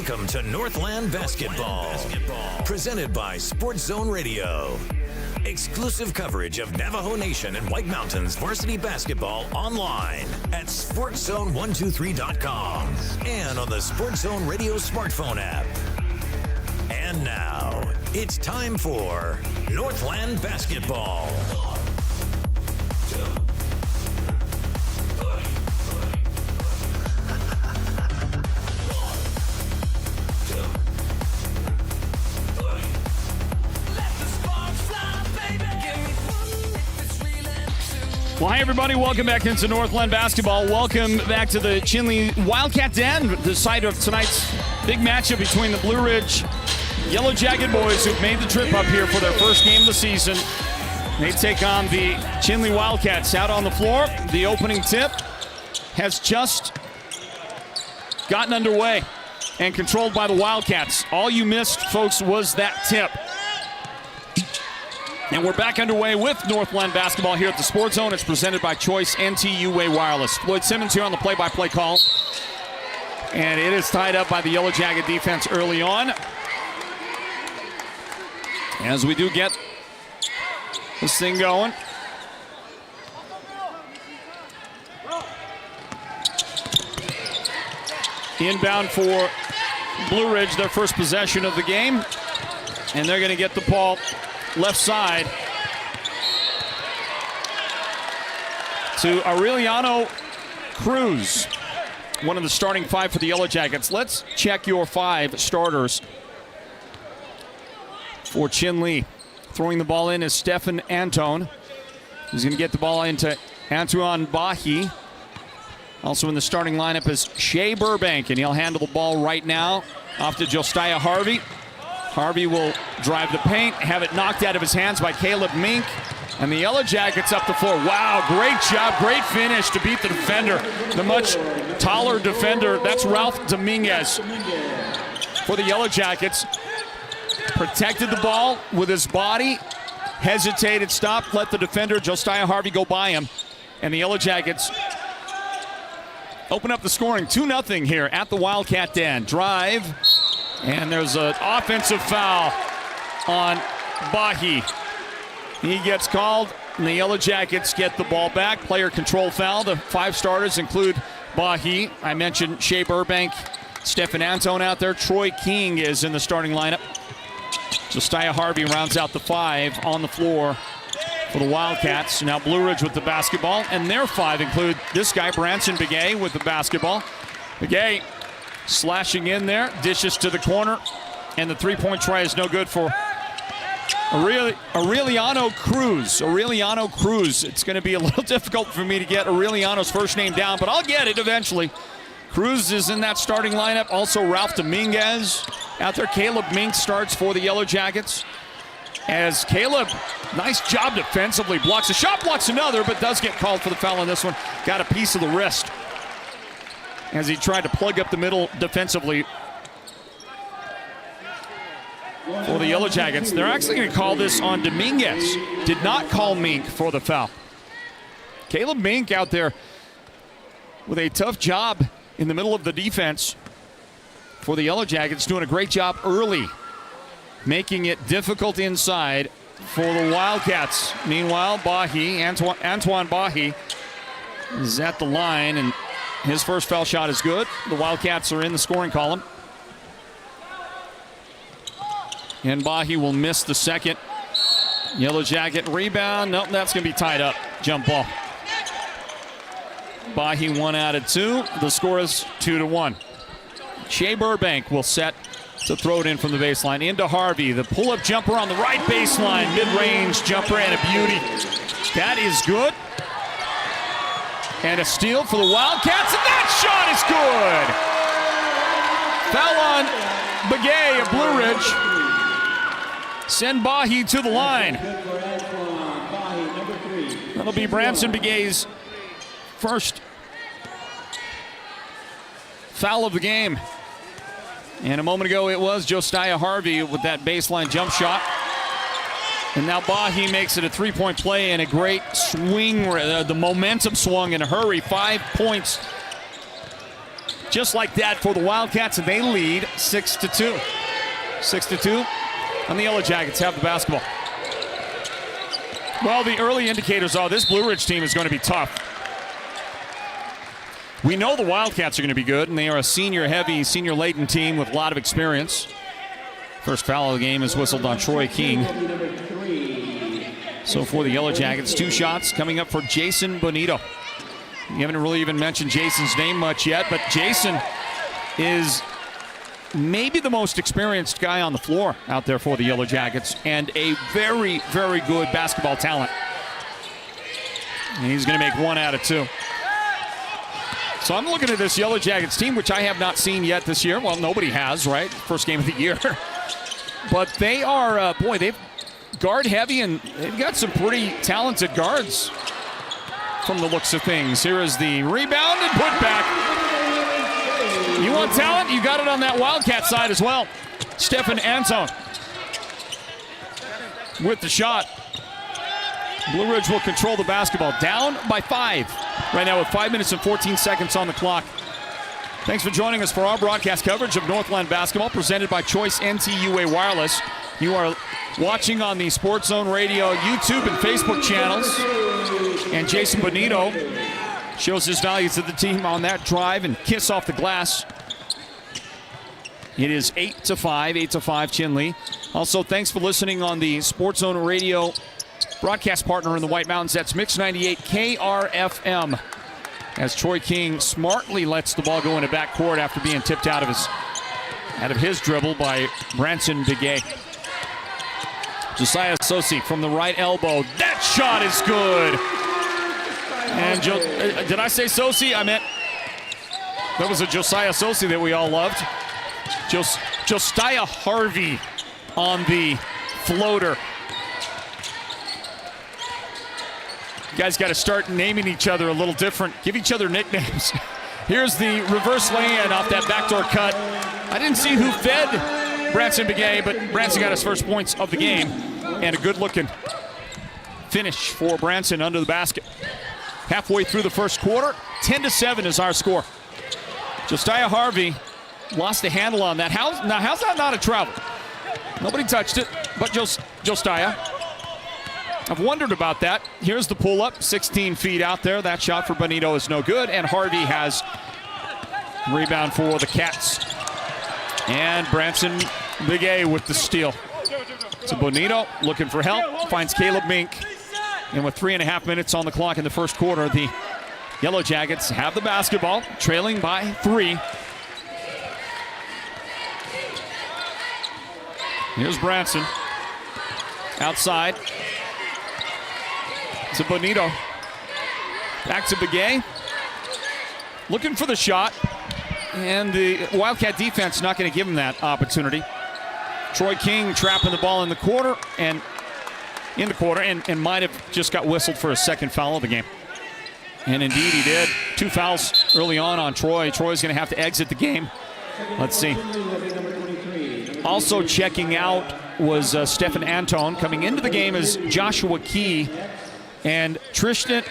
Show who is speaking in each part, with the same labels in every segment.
Speaker 1: Welcome to Northland Basketball, presented by Sports Zone Radio. Exclusive coverage of Navajo Nation and White Mountains varsity basketball online at sportszone123.com and on the Sports Zone Radio smartphone app. And now, it's time for Northland Basketball.
Speaker 2: Well, hi, everybody. Welcome back into Northland Basketball. Welcome back to the Chinle Wildcats Den, the site of tonight's big matchup between the Blue Ridge Yellow Jacket boys who've made the trip up here for their first game of the season. They take on the Chinle Wildcats out on the floor. The opening tip has just gotten underway and controlled by the Wildcats. All you missed, folks, was that tip. And we're back underway with Northland Basketball here at the Sports Zone. It's presented by Choice NTUA Wireless. Floyd Simmons here on the play-by-play call. And it is tied up by the Yellow Jacket defense early on. As we do get this thing going. Inbound for Blue Ridge, their first possession of the game. And they're going to get the ball left side to Aureliano Cruz, one of the starting five for the Yellow Jackets. Let's check your five starters for Chinle. Throwing the ball in is Stefan Antone. He's going to get the ball into Antoine Bahi. Also in the starting lineup is Shea Burbank, and he'll handle the ball right now off to Josiah Harvey. Harvey will drive the paint, have it knocked out of his hands by Caleb Mink. And the Yellow Jackets up the floor. Wow, great job, great finish to beat the defender. The much taller defender, that's Ralph Dominguez for the Yellow Jackets. Protected the ball with his body, hesitated, stopped, let the defender, Josiah Harvey, go by him. And the Yellow Jackets open up the scoring, 2-0 here at the Wildcat Den. Drive. And there's an offensive foul on Bahi. He gets called, and the Yellow Jackets get the ball back. Player control foul. The five starters include Bahi. I mentioned Shea Burbank, Stefan Antone out there. Troy King is in the starting lineup. Josiah Harvey rounds out the five on the floor for the Wildcats. Now Blue Ridge with the basketball, and their five include this guy, Branson Begay, with the basketball. Begay slashing in there, dishes to the corner, and the three-point try is no good for Aureliano Cruz. Aureliano Cruz. It's going to be a little difficult for me to get Aureliano's first name down, but I'll get it eventually. Cruz is in that starting lineup. Also Ralph Dominguez out there. Caleb Mink starts for the Yellow Jackets. As Caleb, nice job defensively, blocks a shot, blocks another, but does get called for the foul on this one. Got a piece of the wrist as he tried to plug up the middle defensively for the Yellow Jackets. They're actually going to call this on Dominguez. Did not call Mink for the foul. Caleb Mink out there with a tough job in the middle of the defense for the Yellow Jackets, doing a great job early, making it difficult inside for the Wildcats. Meanwhile, Bahi, Antoine Bahi is at the line, and his first foul shot is good. The Wildcats are in the scoring column. And Bahi will miss the second. Yellow Jacket rebound. Nope, that's going to be tied up. Jump ball. Bahi 1 out of 2. The score is 2-1. Shea Burbank will set to throw it in from the baseline. Into Harvey. The pull-up jumper on the right baseline. Mid-range jumper and a beauty. That is good. And a steal for the Wildcats, and that shot is good! Foul on Begay of Blue Ridge. Send Bahi to the line. That'll be Branson Begay's first foul of the game. And a moment ago it was Josiah Harvey with that baseline jump shot. And now Bahi makes it a three-point play and a great swing. The momentum swung in a hurry. 5 points just like that for the Wildcats, and they lead 6-2. 6-2, and the Yellow Jackets have the basketball. Well, the early indicators are this Blue Ridge team is going to be tough. We know the Wildcats are going to be good, and they are a senior-heavy, senior-laden team with a lot of experience. First foul of the game is whistled on Troy King. So for the Yellow Jackets, 2 shots coming up for Jason Bonito. You haven't really even mentioned Jason's name much yet, but Jason is maybe the most experienced guy on the floor out there for the Yellow Jackets, and a very, very good basketball talent. And he's going to make 1 out of 2. So I'm looking at this Yellow Jackets team, which I have not seen yet this year. Well, nobody has, right? First game of the year. But they are, they've guard heavy, and they've got some pretty talented guards from the looks of things. Here is the rebound and put back. You want talent? You got it on that Wildcat side as well. Stefan Anton with the shot. Blue Ridge will control the basketball. Down by 5 right now with 5 minutes and 14 seconds on the clock. Thanks for joining us for our broadcast coverage of Northland basketball presented by Choice NTUA Wireless. You are watching on the Sports Zone Radio YouTube and Facebook channels. And Jason Bonito shows his value to the team on that drive and kiss off the glass. It is 8-5, 8-5 Chinle. Also, thanks for listening on the Sports Zone Radio broadcast partner in the White Mountains. That's Mix 98 KRFM. As Troy King smartly lets the ball go into backcourt after being tipped out of his dribble by Branson Begay. Josiah Sosi from the right elbow. That shot is good. And did I say Sosi? I meant that was a Josiah Sosi that we all loved. Josiah Harvey on the floater. You guys got to start naming each other a little different. Give each other nicknames. Here's the reverse lay-in off that backdoor cut. I didn't see who fed Branson Begay, but Branson got his first points of the game. And a good-looking finish for Branson under the basket. Halfway through the first quarter, 10-7 is our score. Josiah Harvey lost the handle on that. How's that not a travel? Nobody touched it, but Josiah. I've wondered about that. Here's the pull-up, 16 feet out there. That shot for Bonito is no good, and Harvey has rebound for the Cats. And Branson Begay with the steal. So Bonito looking for help, finds Caleb Mink. And with 3.5 minutes on the clock in the first quarter, the Yellow Jackets have the basketball, trailing by 3. Here's Branson. Outside. To Bonito. Back to Begay. Looking for the shot. And the Wildcat defense not going to give him that opportunity. Troy King trapping the ball in the quarter and might have just got whistled for a second foul of the game. And indeed he did. 2 fouls early on Troy. Troy's going to have to exit the game. Let's see. Also checking out was Stefan Anton. Coming into the game is Joshua Key. And Tristan.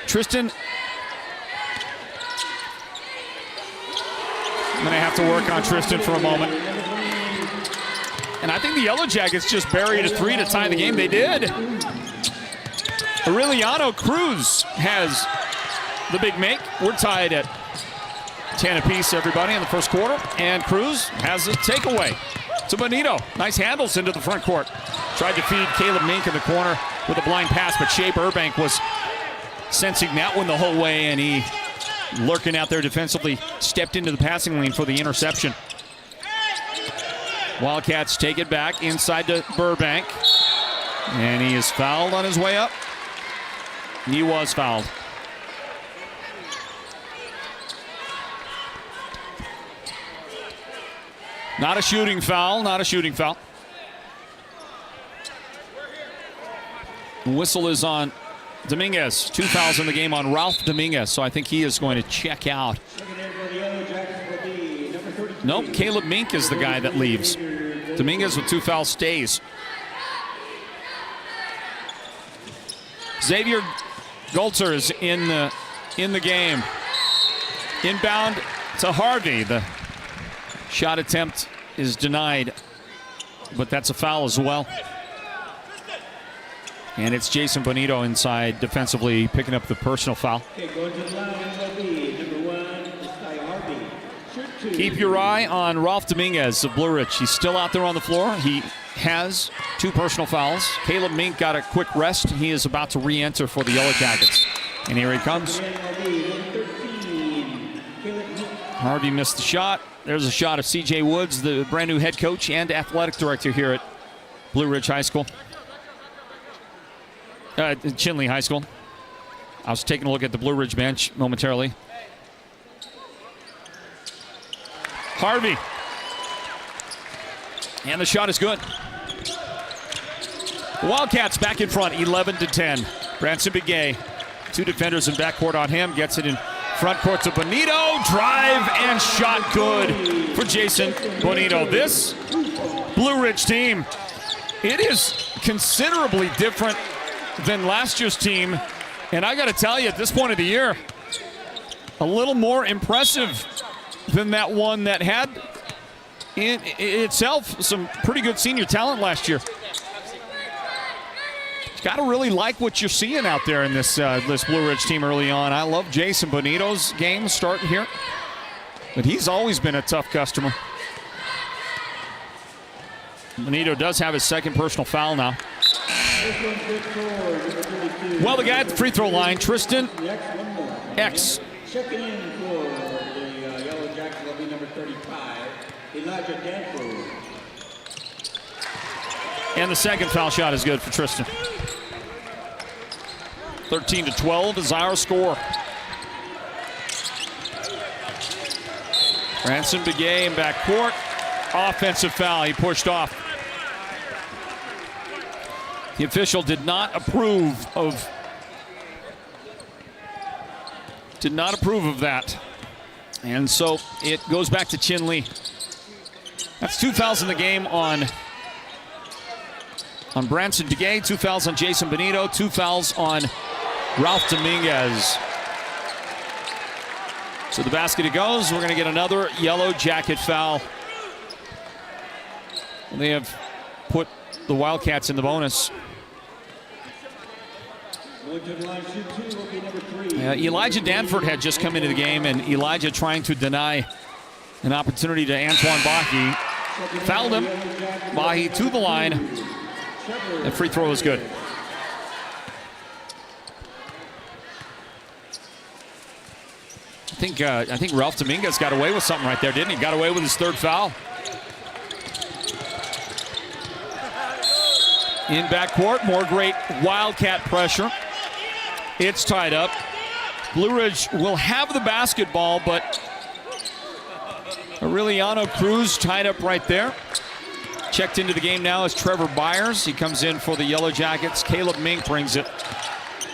Speaker 2: I'm going to have to work on Tristan for a moment. And I think the Yellow Jackets just buried a 3 to tie the game. They did. Aureliano Cruz has the big make. We're tied at 10 apiece, everybody, in the first quarter. And Cruz has a takeaway to Bonito. Nice handles into the front court. Tried to feed Caleb Mink in the corner with a blind pass, but Shea Burbank was sensing that one the whole way, and he, lurking out there defensively, stepped into the passing lane for the interception. Wildcats take it back inside to Burbank. And he is fouled on his way up. He was fouled. Not a shooting foul, not a shooting foul. Whistle is on Dominguez. 2 fouls in the game on Ralph Dominguez, so I think he is going to check out. Nope, Caleb Mink is the guy that leaves. Dominguez with 2 fouls stays. Xavier Golter is in the game. Inbound to Harvey. The shot attempt is denied, but that's a foul as well. And it's Jason Bonito inside defensively picking up the personal foul.
Speaker 3: Going to the line will be number 1, Harvey. Shoot 2.
Speaker 2: Keep your eye on Ralph Dominguez of Blue Ridge. He's still out there on the floor. He has 2 personal fouls. Caleb Mink got a quick rest. He is about to re-enter for the Yellow Jackets. And here he comes. Harvey missed the shot. There's a shot of C.J. Woods, the brand new head coach and athletic director here at Blue Ridge High School. Chinle High School. I was taking a look at the Blue Ridge bench momentarily. Harvey. And the shot is good. The Wildcats back in front, 11-10. Branson Begay, 2 defenders in backcourt on him. Gets it in front court to Bonito. Drive and shot good for Jason Bonito. This Blue Ridge team, it is considerably different than last year's team. And I got to tell you, at this point of the year, a little more impressive than that one that had in itself some pretty good senior talent last year. Got to really like what you're seeing out there in this Blue Ridge team early on. I love Jason Bonito's game starting here, but he's always been a tough customer. Bonito does have his 2nd personal foul now. Well, the guy at the free throw line, Tristan X.
Speaker 3: Checking in for the Yellow Jackets will be number 35, Elijah Danford.
Speaker 2: And the 2nd foul shot is good for Tristan. 13-12 is our score. Branson Begay in backcourt. Offensive foul, he pushed off. The official did not approve of that. And so it goes back to Chinle. That's 2 fouls in the game on Branson Begay, 2 fouls on Jason Bonito, 2 fouls on Ralph Dominguez. So the basket it goes. We're going to get another Yellow Jacket foul. They have put the Wildcats in the bonus. Elijah Danford had just come into the game, and Elijah trying to deny an opportunity to Antoine Bahi. Fouled him. Bahi to the line. The free throw is good. I think Ralph Dominguez got away with something right there, didn't he? Got away with his 3rd foul. In backcourt, more great Wildcat pressure. It's tied up. Blue Ridge will have the basketball, but Aureliano Cruz tied up right there. Checked into the game now is Trevor Byers. He comes in for the Yellow Jackets. Caleb Mink brings it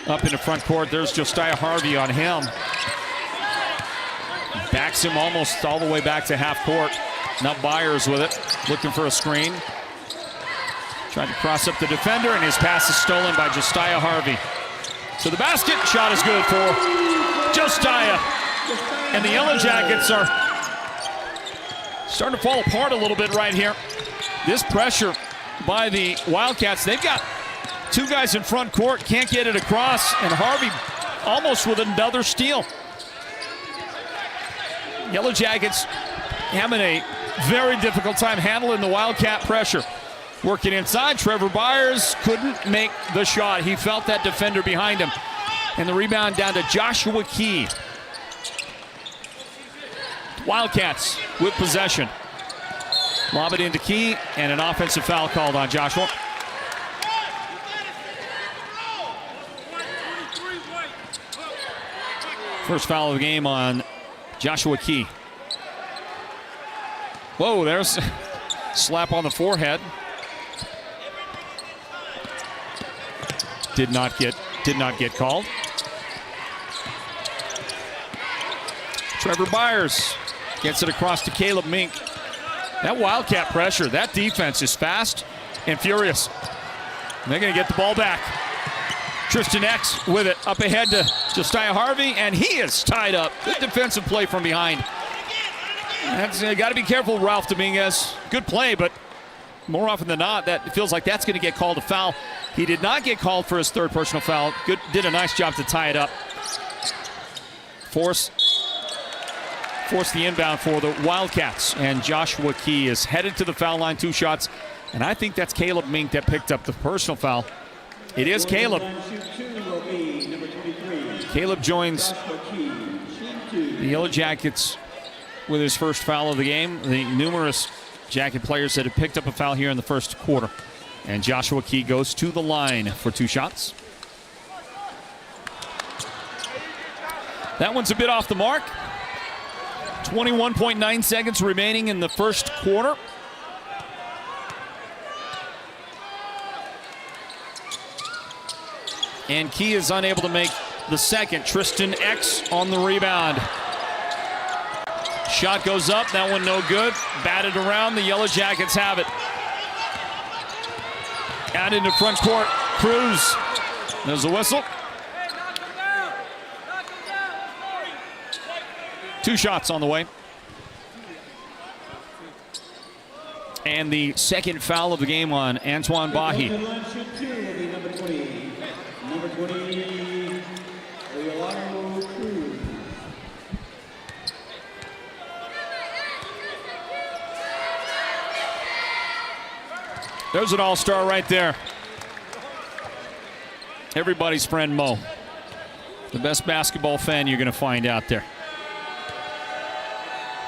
Speaker 2: up into front court. There's Josiah Harvey on him. Backs him almost all the way back to half court. Now Byers with it, looking for a screen. Trying to cross up the defender, and his pass is stolen by Josiah Harvey. So the basket shot is good for Josiah. And the Yellow Jackets are starting to fall apart a little bit right here. This pressure by the Wildcats, they've got 2 guys in front court, can't get it across, and Harvey almost with another steal. Yellow Jackets having a very difficult time handling the Wildcat pressure. Working inside, Trevor Byers couldn't make the shot. He felt that defender behind him. And the rebound down to Joshua Key. Wildcats with possession. Lob it into Key, and an offensive foul called on Joshua. First foul of the game on Joshua Key. Whoa, there's a slap on the forehead. Did not get called. Trevor Byers gets it across to Caleb Mink. That Wildcat pressure, that defense is fast and furious. And they're going to get the ball back. Tristan X with it up ahead to Josiah Harvey, and he is tied up. Good defensive play from behind That's got to be careful, Ralph Dominguez. Good play, but more often than not, that feels like that's going to get called a foul. He did not get called for his third personal foul. Did a nice job to tie it up. Force the inbound for the Wildcats, and Joshua Key is headed to the foul line, 2 shots, and I think that's Caleb Mink that picked up the personal foul. It is Caleb. Caleb joins the Yellow Jackets with his first foul of the game. The numerous Jacket players that have picked up a foul here in the first quarter. And Joshua Key goes to the line for 2 shots. That one's a bit off the mark. 21.9 seconds remaining in the first quarter. And Key is unable to make the second. Tristan X on the rebound. Shot goes up, that one no good. Batted around, the Yellow Jackets have it. Out into front court, Cruz. There's a whistle. 2 shots on the way. And the second foul of the game on Antoine Bahi.
Speaker 3: Number 20, Cruz.
Speaker 2: There's an all-star right there. Everybody's friend Mo. The best basketball fan you're going to find out there.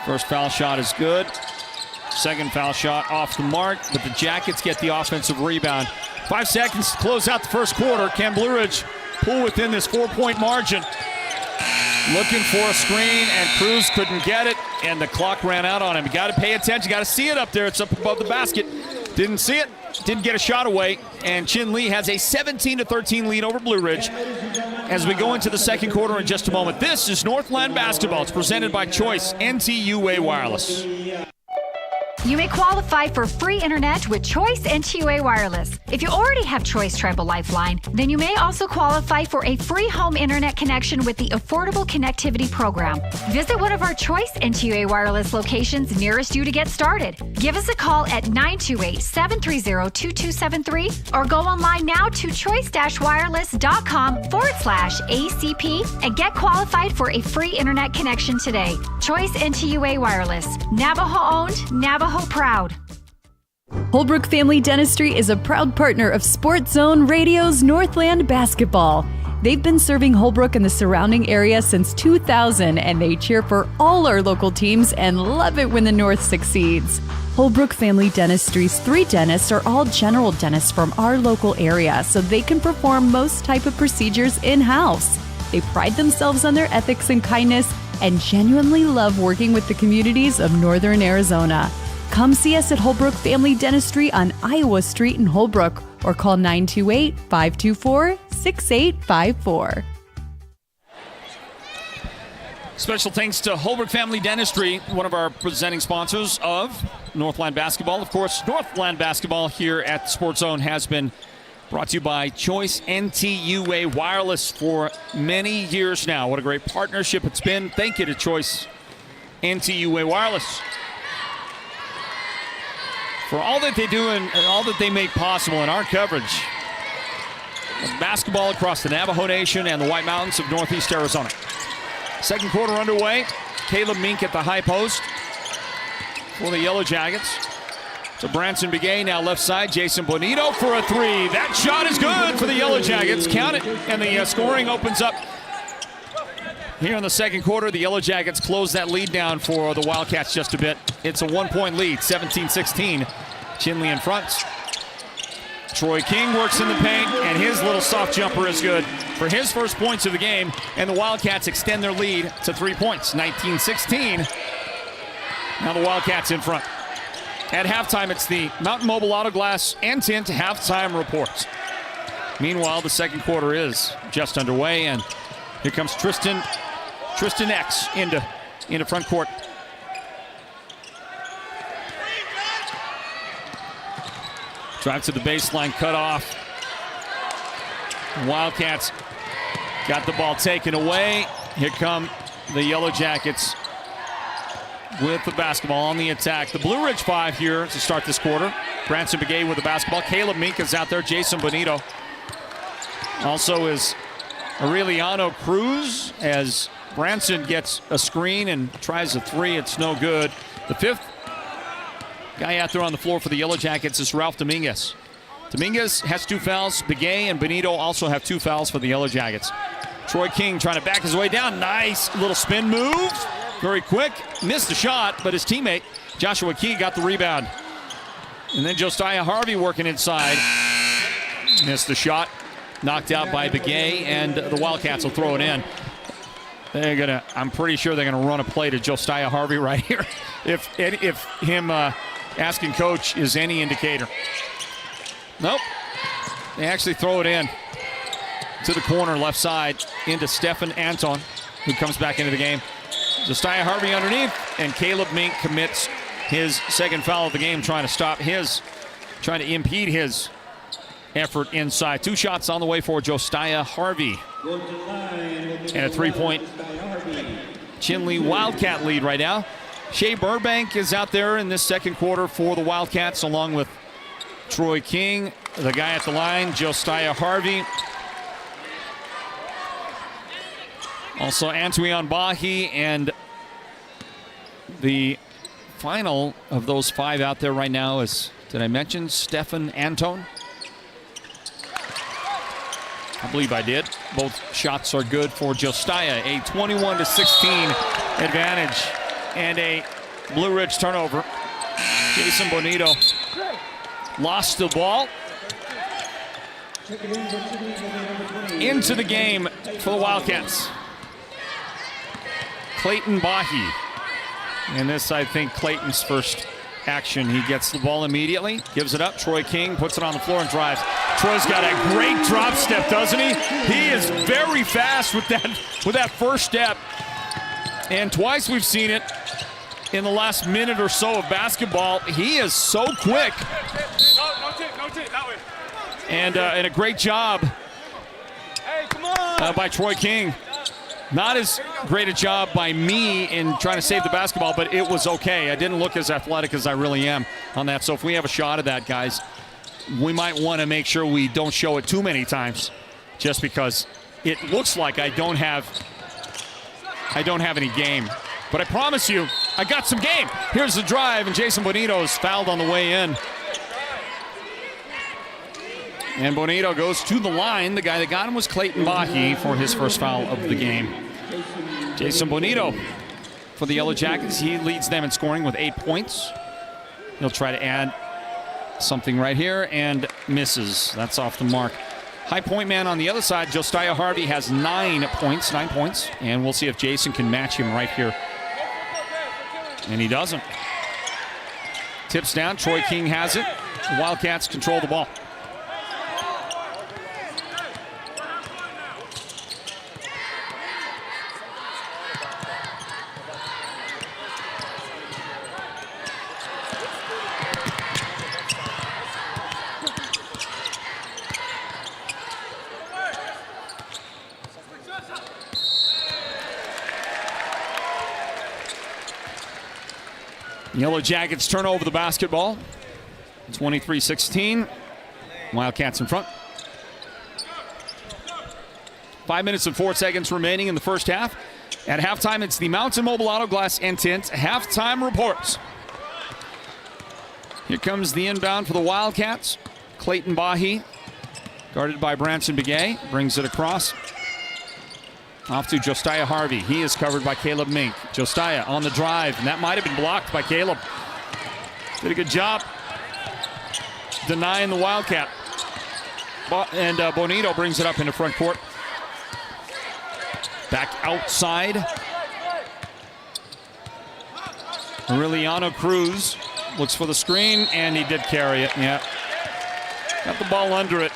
Speaker 2: First foul shot is good. Second foul shot off the mark, but the Jackets get the offensive rebound. 5 seconds to close out the first quarter. Can Blue Ridge pull within this 4-point margin? Looking for a screen, and Cruz couldn't get it, and the clock ran out on him. You got to pay attention. You got to see it up there. It's up above the basket. Didn't see it. Didn't get a shot away, and Chinle has a 17-13 lead over Blue Ridge as we go into the second quarter in just a moment. This is Northland Basketball. It's presented by Choice NTUA Wireless.
Speaker 4: You may qualify for free internet with Choice NTUA Wireless. If you already have Choice Tribal Lifeline, then you may also qualify for a free home internet connection with the Affordable Connectivity Program. Visit one of our Choice NTUA Wireless locations nearest you to get started. Give us a call at 928-730-2273 or go online now to choice-wireless.com/ACP and get qualified for a free internet connection today. Choice NTUA Wireless. Navajo owned, Navajo proud.
Speaker 5: Holbrook Family Dentistry is a proud partner of Sports Zone Radio's Northland Basketball. They've been serving Holbrook and the surrounding area since 2000, and they cheer for all our local teams and love it when the North succeeds. Holbrook Family Dentistry's 3 dentists are all general dentists from our local area, so they can perform most type of procedures in-house. They pride themselves on their ethics and kindness and genuinely love working with the communities of Northern Arizona. Come see us at Holbrook Family Dentistry on Iowa Street in Holbrook or call 928-524-6854.
Speaker 2: Special thanks to Holbrook Family Dentistry, one of our presenting sponsors of Northland Basketball. Of course, Northland Basketball here at the Sports Zone has been brought to you by Choice NTUA Wireless for many years now. What a great partnership it's been. Thank you to Choice NTUA Wireless for all that they do and all that they make possible in our coverage of basketball across the Navajo Nation and the White Mountains of Northeast Arizona. Second quarter underway. Caleb Mink at the high post for the Yellow Jackets. To Branson Begay, now left side. Jason Bonito for a 3. That shot is good for the Yellow Jackets. Count it, and the scoring opens up here in the second quarter. The Yellow Jackets close that lead down for the Wildcats just a bit. It's a 1-point lead, 17-16. Chinle in front. Troy King works in the paint, and his little soft jumper is good for his first points of the game, and the Wildcats extend their lead to 3 points, 19-16. Now the Wildcats in front. At halftime, it's the Mountain Mobile Auto Glass and Tint halftime reports. Meanwhile, the second quarter is just underway, and here comes Tristan X into front court. Drive to the baseline, cut off. Wildcats got the ball taken away. Here come the Yellow Jackets. with the basketball on the attack. The Blue Ridge 5 here to start this quarter. Branson Begay with the basketball. Caleb Mink is out there. Jason Bonito. Also is Aureliano Cruz as Branson gets a screen and tries a three. It's no good. The fifth guy out there on the floor for the Yellow Jackets is Ralph Dominguez. Dominguez has 2 fouls. Begay and Benito also have 2 fouls for the Yellow Jackets. Troy King trying to back his way down. Nice little spin move. Very quick. Missed the shot, but his teammate, Joshua Key, got the rebound. And then Josiah Harvey working inside. Missed the shot. Knocked out by Begay, and the Wildcats will throw it in. I'm pretty sure they're gonna run a play to Josiah Harvey right here. If him asking coach is any indicator. Nope. They actually throw it in to the corner left side into Stefan Anton, who comes back into the game. Josiah Harvey underneath, and Caleb Mink commits his second foul of the game, trying to impede his effort inside. 2 shots on the way for Josiah Harvey. And a 3-point Chinle Wildcat lead right now. Shea Burbank is out there in this second quarter for the Wildcats, along with Troy King, the guy at the line, Josiah Harvey. Also Antoine Bahi, and the final of those 5 out there right now is, did I mention Stefan Anton? I believe I did. Both shots are good for Josiah. A 21-16 advantage and a Blue Ridge turnover. Jason Bonito lost the ball. Into the game for the Wildcats. Clayton Bahi. And this, I think, Clayton's first action. He gets the ball immediately, gives it up. Troy King puts it on the floor and drives. Troy's got a great drop step, doesn't he? He is very fast with that first step. And twice we've seen it in the last minute or so of basketball. He is so quick.
Speaker 6: No tip, that way.
Speaker 2: And a great job by Troy King. Not as great a job by me in trying to save the basketball, but it was okay. I didn't look as athletic as I really am on that. So if we have a shot of that, guys, we might want to make sure we don't show it too many times, just because it looks like I don't have any game. But I promise you, I got some game. Here's the drive, and Jason Bonito is fouled on the way in. And Bonito goes to the line. The guy that got him was Clayton Bahi for his first foul of the game. Jason Bonito for the Yellow Jackets. He leads them in scoring with 8 points. He'll try to add something right here and misses. That's off the mark. High point man on the other side, Josiah Harvey, has 9 points. And we'll see if Jason can match him right here. And he doesn't. Tips down. Troy King has it. The Wildcats control the ball. Yellow Jackets turn over the basketball. 23-16. Wildcats in front. 5 minutes and 4 seconds remaining in the first half. At halftime, it's the Mountain Mobile Auto Glass and Tint halftime reports. Here comes the inbound for the Wildcats. Clayton Bahi, guarded by Branson Begay, brings it across. Off to Josiah Harvey. He is covered by Caleb Mink. Josiah on the drive, and that might have been blocked by Caleb. Did a good job denying the Wildcat. And Bonito brings it up into front court. Back outside. Aureliano Cruz looks for the screen, and he did carry it. Yeah. Got the ball under it.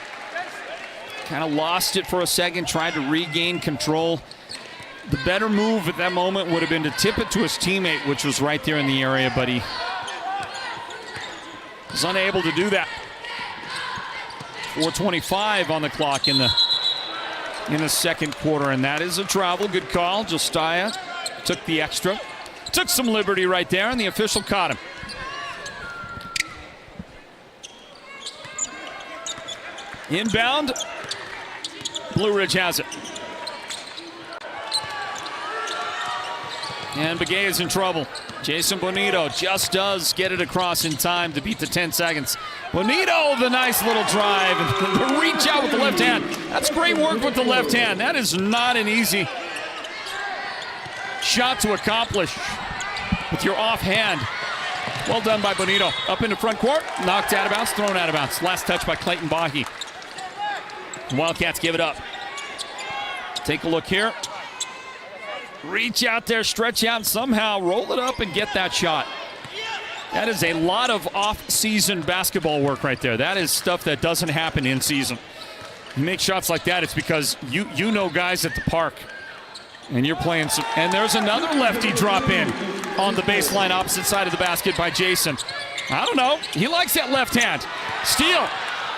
Speaker 2: Kind of lost it for a second, tried to regain control. The better move at that moment would have been to tip it to his teammate, which was right there in the area, but he was unable to do that. 4:25 on the clock in the second quarter, and that is a travel. Good call. Josiah took the extra. Took some liberty right there, and the official caught him. Inbound. Blue Ridge has it. And Begay is in trouble. Jason Bonito just does get it across in time to beat the 10 seconds. Bonito, the nice little drive. And the reach out with the left hand. That's great work with the left hand. That is not an easy shot to accomplish with your offhand. Well done by Bonito. Up into front court. Knocked out of bounds, thrown out of bounds. Last touch by Clayton Bahi. Wildcats give it up. Take a look here. Reach out there, stretch out, and somehow roll it up and get that shot. That is a lot of off-season basketball work right there. That is stuff that doesn't happen in season. You make shots like that, it's because you know guys at the park, and you're playing some. And there's another lefty drop in on the baseline opposite side of the basket by Jason. I don't know. He likes that left hand. Steal.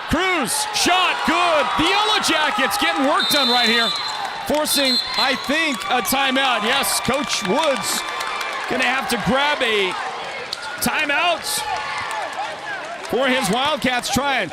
Speaker 2: Cruz. Shot. Good. The Yellow Jackets getting work done right here. Forcing, I think, a timeout. Yes, Coach Woods going to have to grab a timeout for his Wildcats. Try and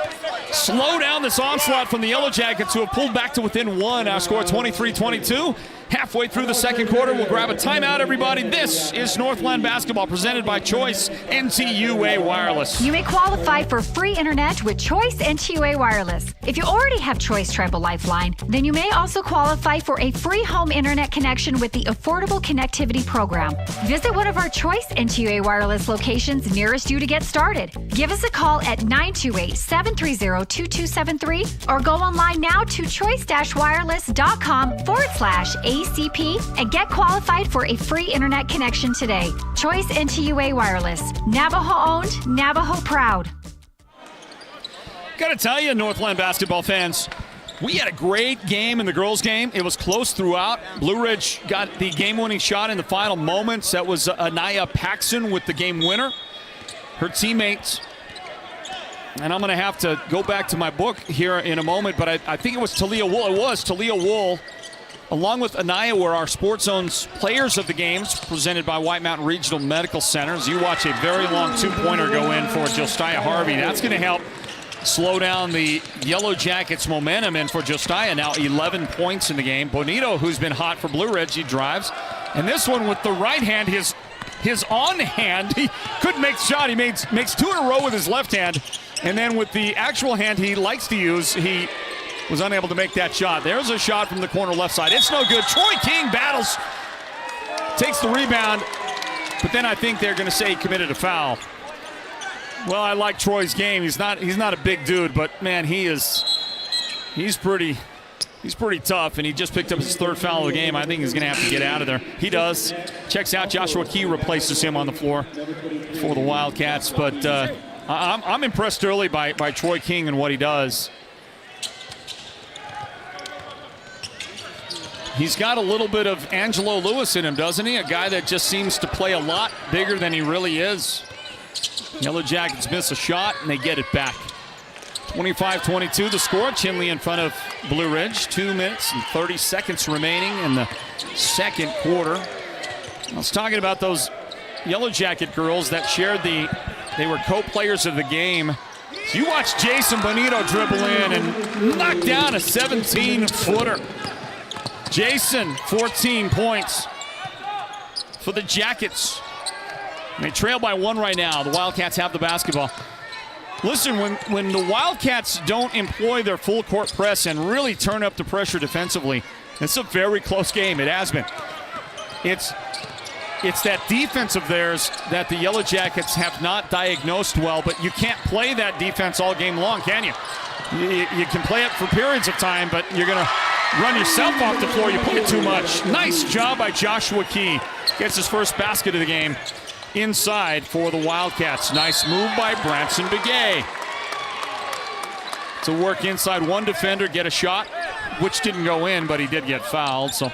Speaker 2: slow down this onslaught from the Yellow Jackets, who have pulled back to within one. Our score 23-22. Halfway through the second quarter, we'll grab a timeout, everybody. This is Northland basketball presented by Choice NTUA Wireless.
Speaker 4: You may qualify for free internet with Choice NTUA Wireless. If you already have Choice Tribal Lifeline, then you may also qualify for a free home internet connection with the Affordable Connectivity Program. Visit one of our Choice NTUA Wireless locations nearest you to get started. Give us a call at 928-730-2273 or go online now to choice-wireless.com/ACP and get qualified for a free internet connection today. Choice NTUA Wireless. Navajo owned, Navajo proud.
Speaker 2: Gotta tell you, Northland basketball fans, we had a great game in the girls' game. It was close throughout. Blue Ridge got the game-winning shot in the final moments. That was Anaya Paxson with the game winner. Her teammates. And I'm going to have to go back to my book here in a moment, but I think it was Talia Wool. It was Talia Wool, along with Anaya, were our Sports Zone's players of the games, presented by White Mountain Regional Medical Center. As you watch a very long two-pointer go in for Josiah Harvey. That's going to help slow down the Yellow Jackets' momentum. And for Josiah, now 11 points in the game. Bonito, who's been hot for Blue Ridge, he drives. And this one with the right hand, his on hand, he couldn't make the shot. He makes two in a row with his left hand. And then with the actual hand he likes to use, he was unable to make that shot. There's a shot from the corner left side. It's no good. Troy King battles, takes the rebound, but then I think they're going to say he committed a foul. Well, I like Troy's game. He's not a big dude, but man, he's pretty tough, and he just picked up his third foul of the game. I think he's going to have to get out of there. He does. Checks out. Joshua Key replaces him on the floor for the Wildcats, but I'm impressed early by Troy King and what he does. He's got a little bit of Angelo Lewis in him, doesn't he? A guy that just seems to play a lot bigger than he really is. Yellow Jackets miss a shot, and they get it back. 25-22 the score. Chinle in front of Blue Ridge. 2 minutes and 30 seconds remaining in the second quarter. I was talking about those Yellow Jacket girls that shared they were co-players of the game. You watch Jason Bonito dribble in and knock down a 17-footer. Jason, 14 points for the Jackets. And they trail by one right now. The Wildcats have the basketball. Listen, when the Wildcats don't employ their full court press and really turn up the pressure defensively, it's a very close game. It has been. It's that defense of theirs that the Yellow Jackets have not diagnosed well, but you can't play that defense all game long, can you? You can play it for periods of time, but you're going to run yourself off the floor. You play it too much. Nice job by Joshua Key. Gets his first basket of the game inside for the Wildcats. Nice move by Branson Begay to work inside one defender, get a shot, which didn't go in, but he did get fouled. So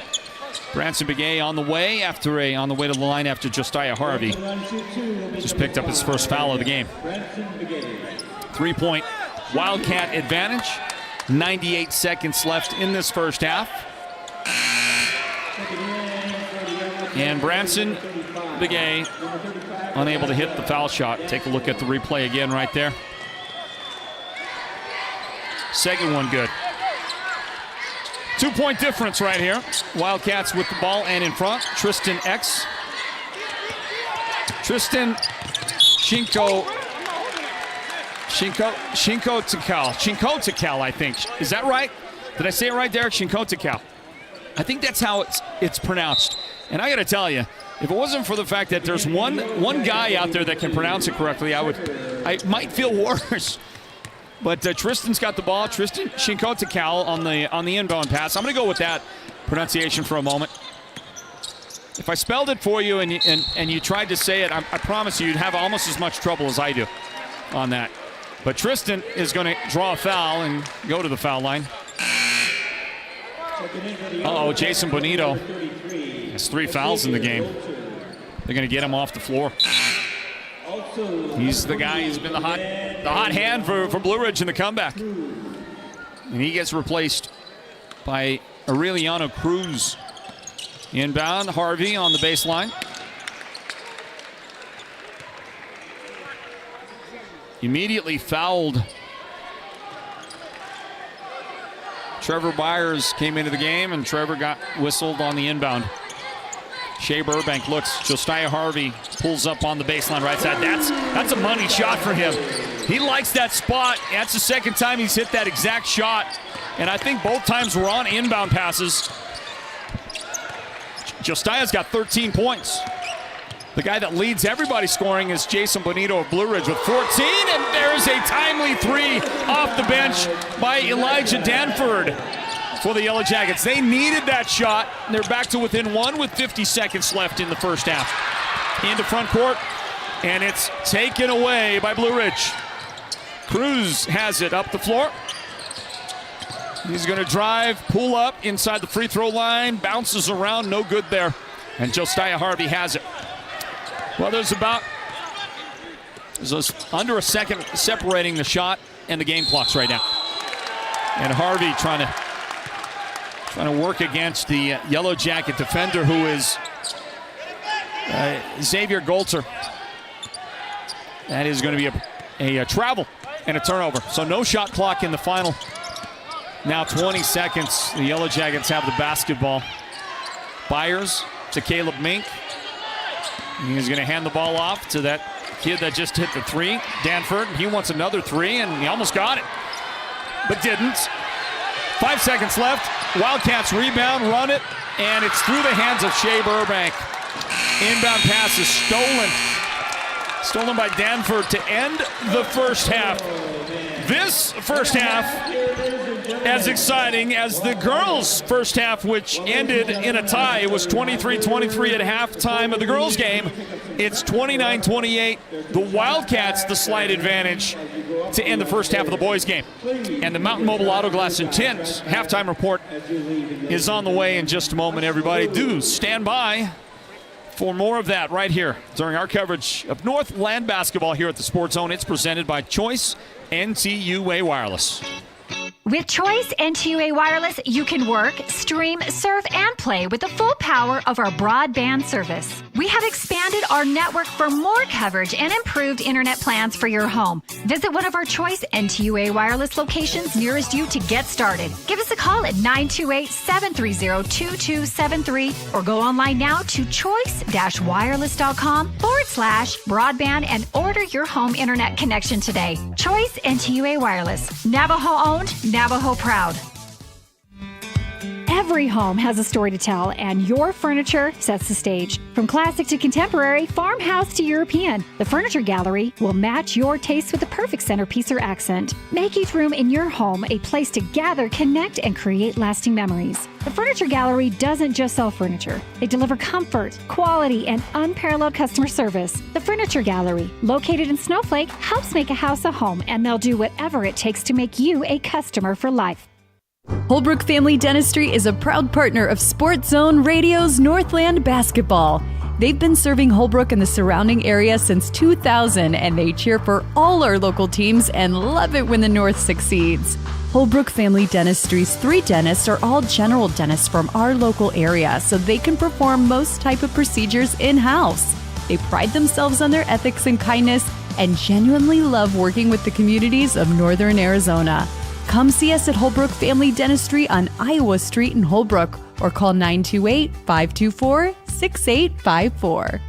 Speaker 2: Branson Begay on the way to the line after Josiah Harvey just picked up his first foul of the game. 3-point Wildcat advantage. 98 seconds left in this first half. And Branson Big A unable to hit the foul shot. Take a look at the replay again right there. Second one good. 2-point difference right here. Wildcats with the ball and in front. Tristan Shinkotakal, I think. Is that right? Did I say it right, Derek? Shinkotakal. I think that's how it's pronounced. And I got to tell you, if it wasn't for the fact that there's one guy out there that can pronounce it correctly, I might feel worse. But Tristan's got the ball. Tristan Shinkotakal on the inbound pass. I'm going to go with that pronunciation for a moment. If I spelled it for you and you tried to say it, I promise you, you'd have almost as much trouble as I do on that. But Tristan is going to draw a foul and go to the foul line. Jason Bonito has 3 fouls in the game. They're going to get him off the floor. He's the guy who's been the hot hand for Blue Ridge in the comeback. And he gets replaced by Aureliano Cruz. Inbound, Harvey on the baseline. Immediately fouled. Trevor Byers came into the game, and Trevor got whistled on the inbound. Shea Burbank looks. Josiah Harvey pulls up on the baseline right side. That's a money shot for him. He likes that spot. That's the second time he's hit that exact shot. And I think both times were on inbound passes. Josiah's got 13 points. The guy that leads everybody scoring is Jason Bonito of Blue Ridge with 14. And there's a timely 3 off the bench by Elijah Danford for the Yellow Jackets. They needed that shot. They're back to within 1 with 50 seconds left in the first half. Into front court, and it's taken away by Blue Ridge. Cruz has it up the floor. He's going to drive, pull up inside the free throw line, bounces around, no good there. And Josiah Harvey has it. Well, there's under a second separating the shot and the game clocks right now. And Harvey trying to work against the Yellow Jacket defender, who is Xavier Goltzer. That is going to be a travel and a turnover. So no shot clock in the final. Now 20 seconds. The Yellow Jackets have the basketball. Byers to Caleb Mink. He's going to hand the ball off to that kid that just hit the 3. Danford, he wants another 3, and he almost got it, but didn't. 5 seconds left. Wildcats rebound, run it, and it's through the hands of Shea Burbank. Inbound pass is stolen. Stolen by Danford to end the first half. This first half as exciting as the girls' first half, which ended in a tie. It was 23-23 at halftime of the girls' game. It's 29-28. The Wildcats the slight advantage to end the first half of the boys' game. And the Mountain Mobile Auto Glass and Tint halftime report is on the way in just a moment, everybody. Do stand by for more of that right here during our coverage of Northland basketball here at the Sports Zone. It's presented by Choice NTUA Wireless.
Speaker 4: With Choice NTUA Wireless, you can work, stream, surf, and play with the full power of our broadband service. We have expanded our network for more coverage and improved internet plans for your home. Visit one of our Choice NTUA Wireless locations nearest you to get started. Give us a call at 928-730-2273 or go online now to choice-wireless.com/broadband and order your home internet connection today. Choice NTUA Wireless. Navajo-owned, Navajo proud. Every home has a story to tell, and your furniture sets the stage. From classic to contemporary, farmhouse to European, the Furniture Gallery will match your taste with the perfect centerpiece or accent. Make each room in your home a place to gather, connect, and create lasting memories. The Furniture Gallery doesn't just sell furniture. They deliver comfort, quality, and unparalleled customer service. The Furniture Gallery, located in Snowflake, helps make a house a home, and they'll do whatever it takes to make you a customer for life.
Speaker 5: Holbrook Family Dentistry is a proud partner of Sports Zone Radio's Northland basketball. They've been serving Holbrook and the surrounding area since 2000, and they cheer for all our local teams and love it when the North succeeds. Holbrook Family Dentistry's 3 dentists are all general dentists from our local area, so they can perform most type of procedures in-house. They pride themselves on their ethics and kindness and genuinely love working with the communities of Northern Arizona. Come see us at Holbrook Family Dentistry on Iowa Street in Holbrook or call 928-524-6854.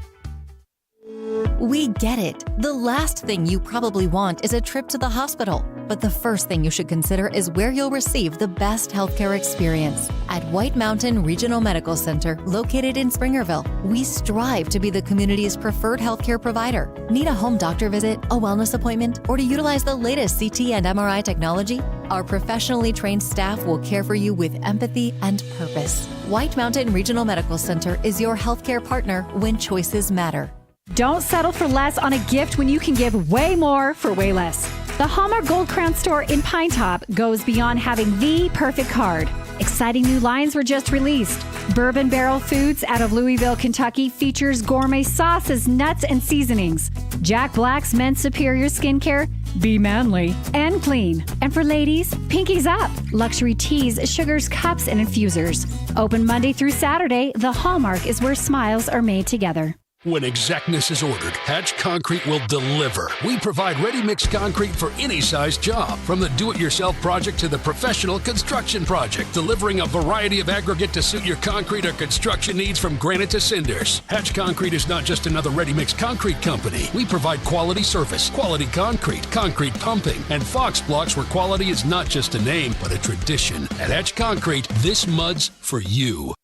Speaker 7: We get it. The last thing you probably want is a trip to the hospital. But the first thing you should consider is where you'll receive the best healthcare experience. At White Mountain Regional Medical Center, located in Springerville, we strive to be the community's preferred healthcare provider. Need a home doctor visit, a wellness appointment, or to utilize the latest CT and MRI technology? Our professionally trained staff will care for you with empathy and purpose. White Mountain Regional Medical Center is your healthcare partner when choices matter.
Speaker 4: Don't settle for less on a gift when you can give way more for way less. The Hallmark Gold Crown store in Pine Top goes beyond having the perfect card. Exciting new lines were just released. Bourbon Barrel Foods out of Louisville, Kentucky features gourmet sauces, nuts, and seasonings. Jack Black's Men's Superior Skincare, be manly and clean. And for ladies, Pinkies Up, luxury teas, sugars, cups, and infusers. Open Monday through Saturday, the Hallmark is where smiles are made together.
Speaker 8: When exactness is ordered, Hatch Concrete will deliver. We provide ready-mix concrete for any size job, from the do-it-yourself project to the professional construction project, delivering a variety of aggregate to suit your concrete or construction needs from granite to cinders. Hatch Concrete is not just another ready-mix concrete company. We provide quality service, quality concrete, concrete pumping, and Fox blocks where quality is not just a name, but a tradition. At Hatch Concrete, this mud's for you.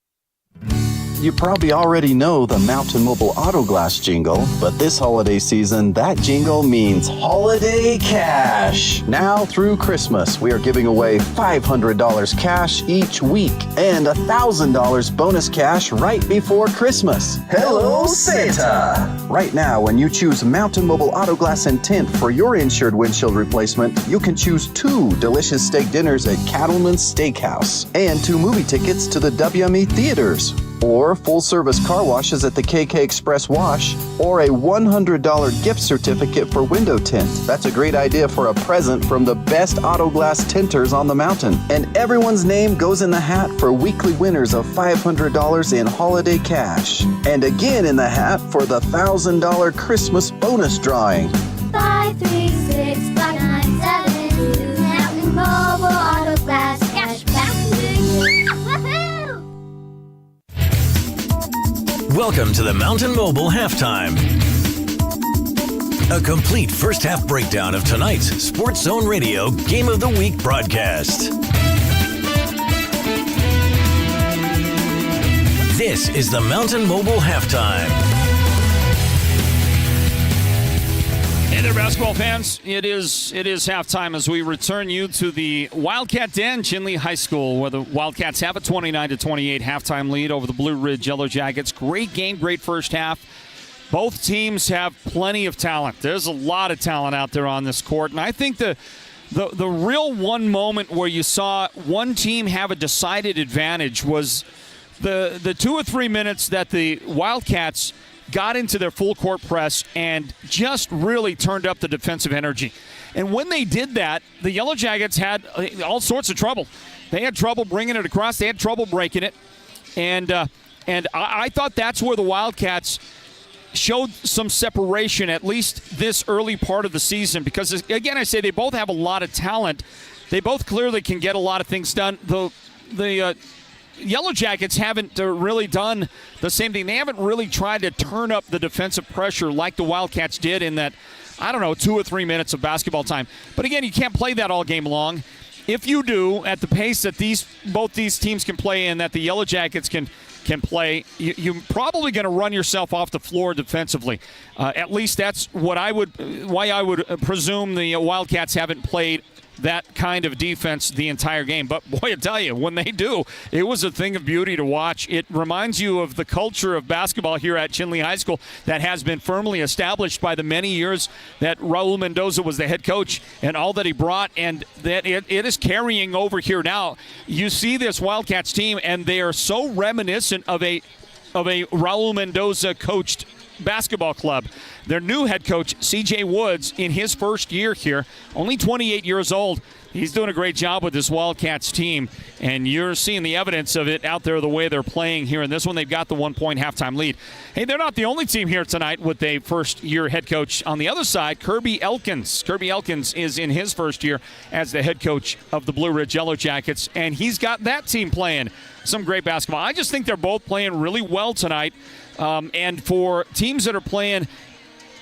Speaker 9: You probably already know the Mountain Mobile Auto Glass jingle, but this holiday season, that jingle means holiday cash. Now through Christmas, we are giving away $500 cash each week and $1,000 bonus cash right before Christmas. Hello, Santa! Right now, when you choose Mountain Mobile Auto Glass and Tint for your insured windshield replacement, you can choose 2 delicious steak dinners at Cattleman's Steakhouse and 2 movie tickets to the WME theaters, or full-service car washes at the KK Express Wash, or a $100 gift certificate for window tint. That's a great idea for a present from the best auto glass tinters on the mountain. And everyone's name goes in the hat for weekly winners of $500 in holiday cash. And again in the hat for the $1,000 Christmas bonus drawing.
Speaker 10: 536-597, Mountain Mobile Auto Glass cash back to you. Woohoo!
Speaker 1: Welcome to the Mountain Mobile Halftime. A complete first half breakdown of tonight's Sports Zone Radio Game of the Week broadcast. This is the Mountain Mobile Halftime.
Speaker 2: Hey there, basketball fans. It is halftime as we return you to the Wildcat Den, Chinle High School, where the Wildcats have a 29-28 halftime lead over the Blue Ridge Yellow Jackets. Great game, great first half. Both teams have plenty of talent. There's a lot of talent out there on this court, and I think the real one moment where you saw one team have a decided advantage was the 2 or 3 minutes that the Wildcats got into their full court press and just really turned up the defensive energy. And when they did that, the Yellow Jackets had all sorts of trouble. They had trouble bringing it across. They had trouble breaking it. And I thought that's where the Wildcats showed some separation, at least this early part of the season, because, again, I say they both have a lot of talent. They both clearly can get a lot of things done. The Yellow Jackets haven't really done the same thing. They haven't really tried to turn up the defensive pressure like the Wildcats did in that, 2 or 3 minutes of basketball time. But again, you can't play that all game long. If you do, at the pace that both these teams can play and that the Yellow Jackets can play, you're probably going to run yourself off the floor defensively. At least that's why I would presume the Wildcats haven't played that kind of defense the entire game. But boy, I tell you, when they do, it was a thing of beauty to watch. It reminds you of the culture of basketball here at Chinle High School that has been firmly established by the many years that Raul Mendoza was the head coach and all that he brought, and that it is carrying over here now. You see this Wildcats team, and they are so reminiscent of a Raul Mendoza coached basketball club. Their new head coach, C.J. Woods, in his first year here, only 28 years old, He's doing a great job with this Wildcats team, and you're seeing the evidence of it out there the way they're playing here in this one. They've got the 1-point halftime lead. Hey, they're not the only team here tonight with a first-year head coach. On the other side, Kirby Elkins. Kirby Elkins is in his first year as the head coach of the Blue Ridge Yellow Jackets, and he's got that team playing some great basketball. I just think they're both playing really well tonight, and for teams that are playing,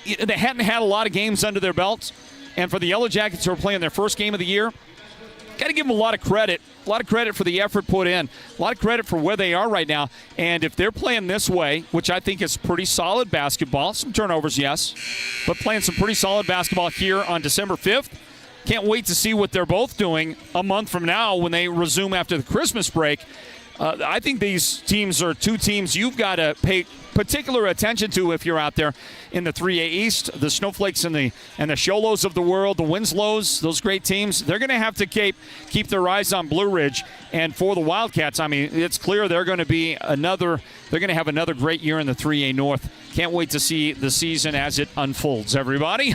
Speaker 2: they hadn't had a lot of games under their belts. And for the Yellow Jackets who are playing their first game of the year, got to give them a lot of credit. A lot of credit for the effort put in. A lot of credit for where they are right now. And if they're playing this way, which I think is pretty solid basketball, some turnovers, yes, but playing some pretty solid basketball here on December 5th, can't wait to see what they're both doing a month from now when they resume after the Christmas break. I think these teams are two teams you've got to pay particular attention to if you're out there in the 3A East. The Snowflakes and the Sholos of the world, the Winslows, those great teams, they're going to have to keep their eyes on Blue Ridge. And for the Wildcats, I mean, it's clear they're going to have another great year in the 3A North. Can't wait to see the season as it unfolds, everybody.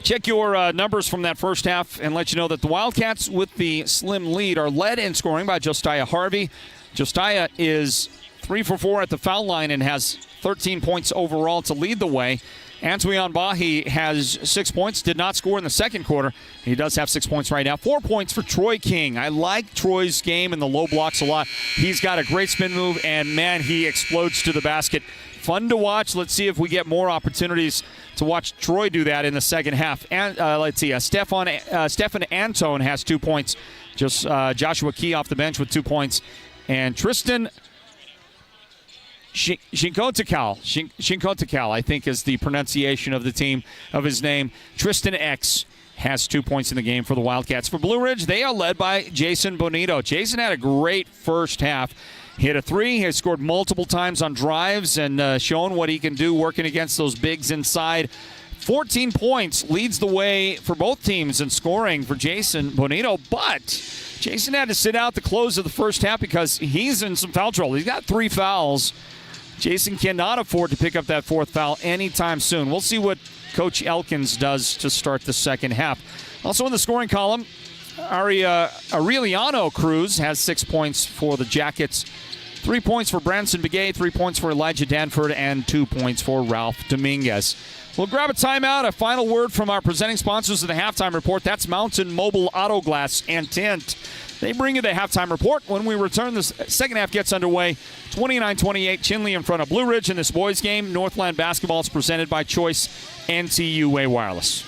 Speaker 2: Check your numbers from that first half and let you know that the Wildcats with the slim lead are led in scoring by Josiah Harvey. Josiah is 3 for 4 at the foul line and has 13 points overall to lead the way. Antoine Bahi has 6 points, did not score in the second quarter. He does have 6 points right now. 4 points for Troy King. I like Troy's game in the low blocks a lot. He's got a great spin move, and, man, he explodes to the basket. Fun to watch. Let's see if we get more opportunities to watch Troy do that in the second half. And let's see, Stefan Antone has 2 points. Just Joshua Key off the bench with 2 points. And Tristan Shinkotakal, I think is the pronunciation of his name. Tristan X has 2 points in the game for the Wildcats. For Blue Ridge, they are led by Jason Bonito. Jason had a great first half. Hit a 3. He has scored multiple times on drives and shown what he can do working against those bigs inside. 14 points leads the way for both teams in scoring for Jason Bonito, but Jason had to sit out the close of the first half because he's in some foul trouble. He's got 3 fouls. Jason cannot afford to pick up that 4th foul anytime soon. We'll see what Coach Elkins does to start the second half. Also in the scoring column, Aureliano Cruz has 6 points for the Jackets. 3 points for Branson Begay, 3 points for Elijah Danford, and 2 points for Ralph Dominguez. We'll grab a timeout. A final word from our presenting sponsors of the halftime report. That's Mountain Mobile Auto Glass and Tint. They bring you the halftime report. When we return, the second half gets underway. 29-28, Chinle in front of Blue Ridge in this boys game. Northland basketball is presented by Choice NTUA Wireless.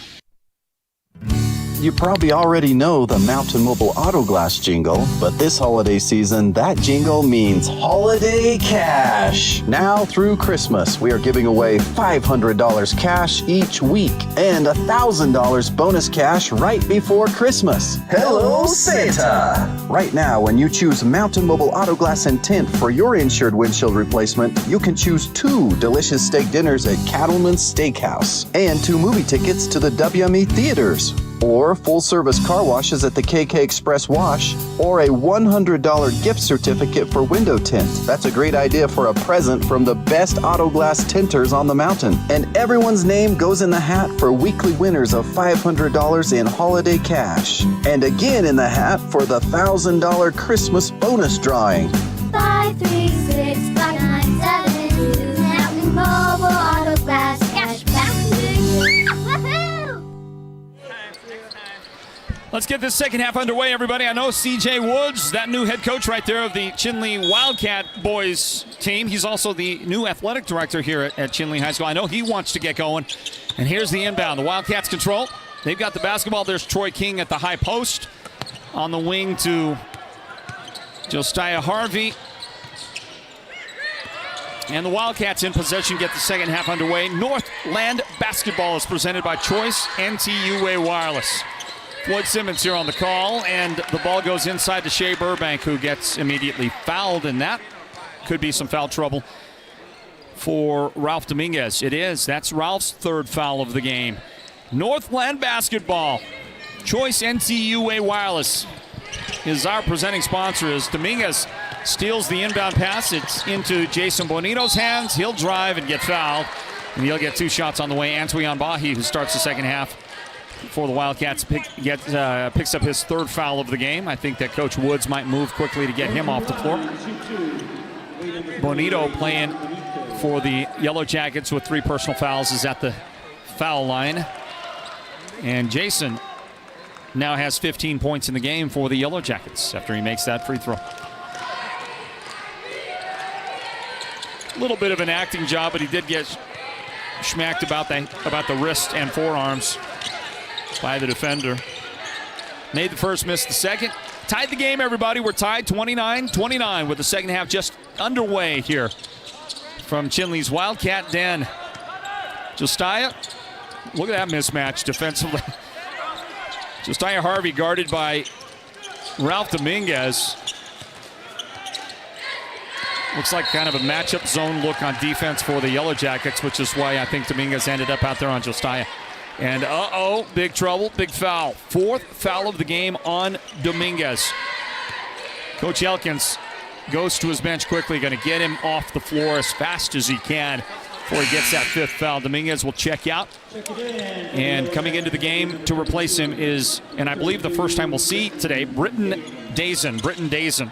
Speaker 9: You probably already know the Mountain Mobile Auto Glass jingle, but this holiday season, that jingle means holiday cash. Now through Christmas, we are giving away $500 cash each week and $1,000 bonus cash right before Christmas. Hello, Santa! Right now, when you choose Mountain Mobile Auto Glass and Tint for your insured windshield replacement, you can choose 2 delicious steak dinners at Cattleman's Steakhouse and 2 movie tickets to the WME theaters, or full-service car washes at the KK Express Wash, or a $100 gift certificate for window tint. That's a great idea for a present from the best auto glass tinters on the mountain. And everyone's name goes in the hat for weekly winners of $500 in holiday cash. And again in the hat for the $1,000 Christmas bonus drawing.
Speaker 10: 536-597, Mountain Mobile Auto Glass cash back to you. Woohoo!
Speaker 2: Let's get this second half underway, everybody. I know C.J. Woods, that new head coach right there of the Chinle Wildcat boys team. He's also the new athletic director here at Chinle High School. I know he wants to get going. And here's the inbound. The Wildcats control. They've got the basketball. There's Troy King at the high post. On the wing to Josiah Harvey. And the Wildcats in possession get the second half underway. Northland basketball is presented by Choice NTUA Wireless. Floyd Simmons here on the call, and the ball goes inside to Shea Burbank, who gets immediately fouled, and that could be some foul trouble for Ralph Dominguez. It is. That's Ralph's 3rd foul of the game. Northland basketball. Choice NTUA Wireless is our presenting sponsor as Dominguez steals the inbound pass. It's into Jason Bonito's hands. He'll drive and get fouled, and he'll get 2 shots on the way. Antoine Bahi, who starts the second half, for the Wildcats picks up his third foul of the game. I think that Coach Woods might move quickly to get him off the floor. Bonito playing for the Yellow Jackets with 3 personal fouls is at the foul line. And Jason now has 15 points in the game for the Yellow Jackets after he makes that free throw. A little bit of an acting job, but he did get smacked about the wrist and forearms by the defender. Made the first, missed the second. Tied the game, everybody. We're tied 29-29 with the second half just underway here from Chinle's Wildcat Den. Josiah, look at that mismatch defensively. Josiah Harvey guarded by Ralph Dominguez. Looks like kind of a matchup zone look on defense for the Yellow Jackets, which is why I think Dominguez ended up out there on Josiah. And big trouble, big foul. 4th foul of the game on Dominguez. Coach Elkins goes to his bench quickly, going to get him off the floor as fast as he can before he gets that 5th foul. Dominguez will check out. And coming into the game to replace him is, and I believe the first time we'll see today, Britton Dazen.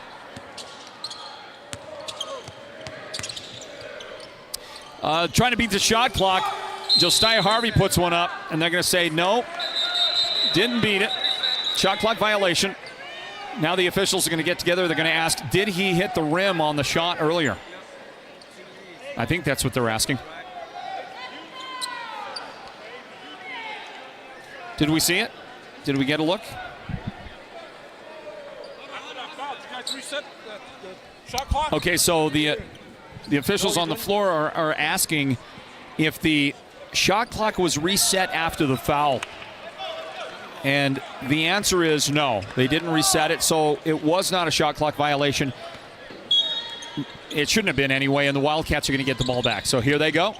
Speaker 2: Trying to beat the shot clock. Josiah Harvey puts one up, and they're going to say no, didn't beat it. Shot clock violation. Now the officials are going to get together. They're going to ask, did he hit the rim on the shot earlier? I think that's what they're asking. Did we see it? Did we get a look? Okay, so the officials on the floor are asking if the shot clock was reset after the foul. And the answer is no. They didn't reset it, so it was not a shot clock violation. It shouldn't have been anyway, and the Wildcats are going to get the ball back. So here they go.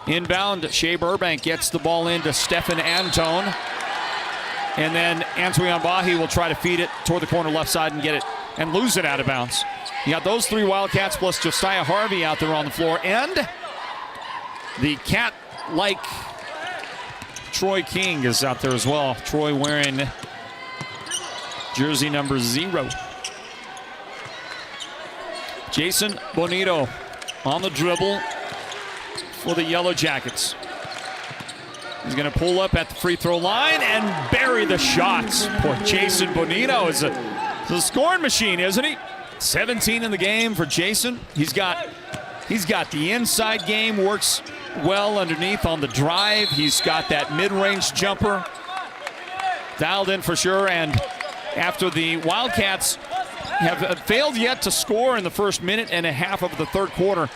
Speaker 2: Inbound, Shea Burbank gets the ball into Stefan Antone. And then Antoine Bahi will try to feed it toward the corner left side and get it and lose it out of bounds. You got those 3 Wildcats plus Josiah Harvey out there on the floor. And the cat-like Troy King is out there as well. Troy wearing jersey number 0. Jason Bonito on the dribble for the Yellow Jackets. He's going to pull up at the free throw line and bury the shots. Boy, Jason Bonito is a scoring machine, isn't he? 17 in the game for Jason. He's got the inside game, works well underneath on the drive. He's got that mid-range jumper dialed in for sure. And after the Wildcats have failed yet to score in the first minute and a half of the third quarter,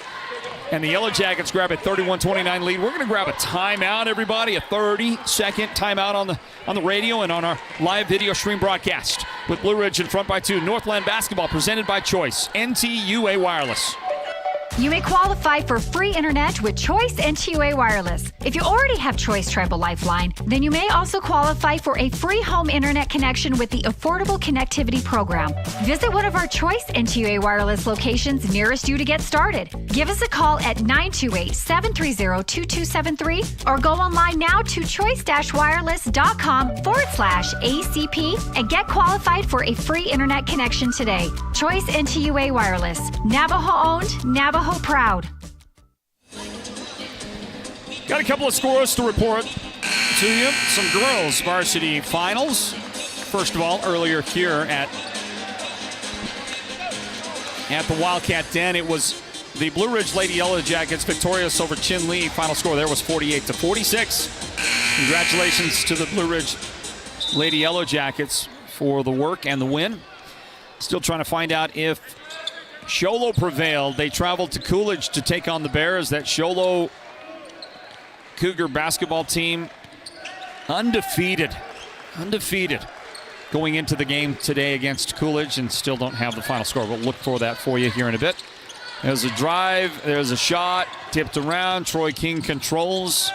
Speaker 2: and the Yellow Jackets grab a 31-29 lead. We're going to grab a timeout, everybody, a 30-second timeout on the radio and on our live video stream broadcast with Blue Ridge in front by 2. Northland basketball presented by Choice, NTUA Wireless.
Speaker 4: You may qualify for free internet with Choice NTUA Wireless. If you already have Choice Tribal Lifeline, then you may also qualify for a free home internet connection with the Affordable Connectivity Program. Visit one of our Choice NTUA Wireless locations nearest you to get started. Give us a call at 928-730-2273 or go online now to choice-wireless.com/ACP and get qualified for a free internet connection today. Choice NTUA Wireless. Navajo owned, Navajo proud.
Speaker 2: Got a couple of scores to report to you. Some girls varsity finals. First of all, earlier here at the Wildcat Den, it was the Blue Ridge Lady Yellow Jackets victorious over Chinle. Final score there was 48-46. Congratulations to the Blue Ridge Lady Yellow Jackets for the work and the win. Still trying to find out if Sholo prevailed. They traveled to Coolidge to take on the Bears. That Sholo Cougar basketball team undefeated going into the game today against Coolidge, and still don't have the final score. We'll look for that for you here in a bit. There's a drive, there's a shot, tipped around. Troy King controls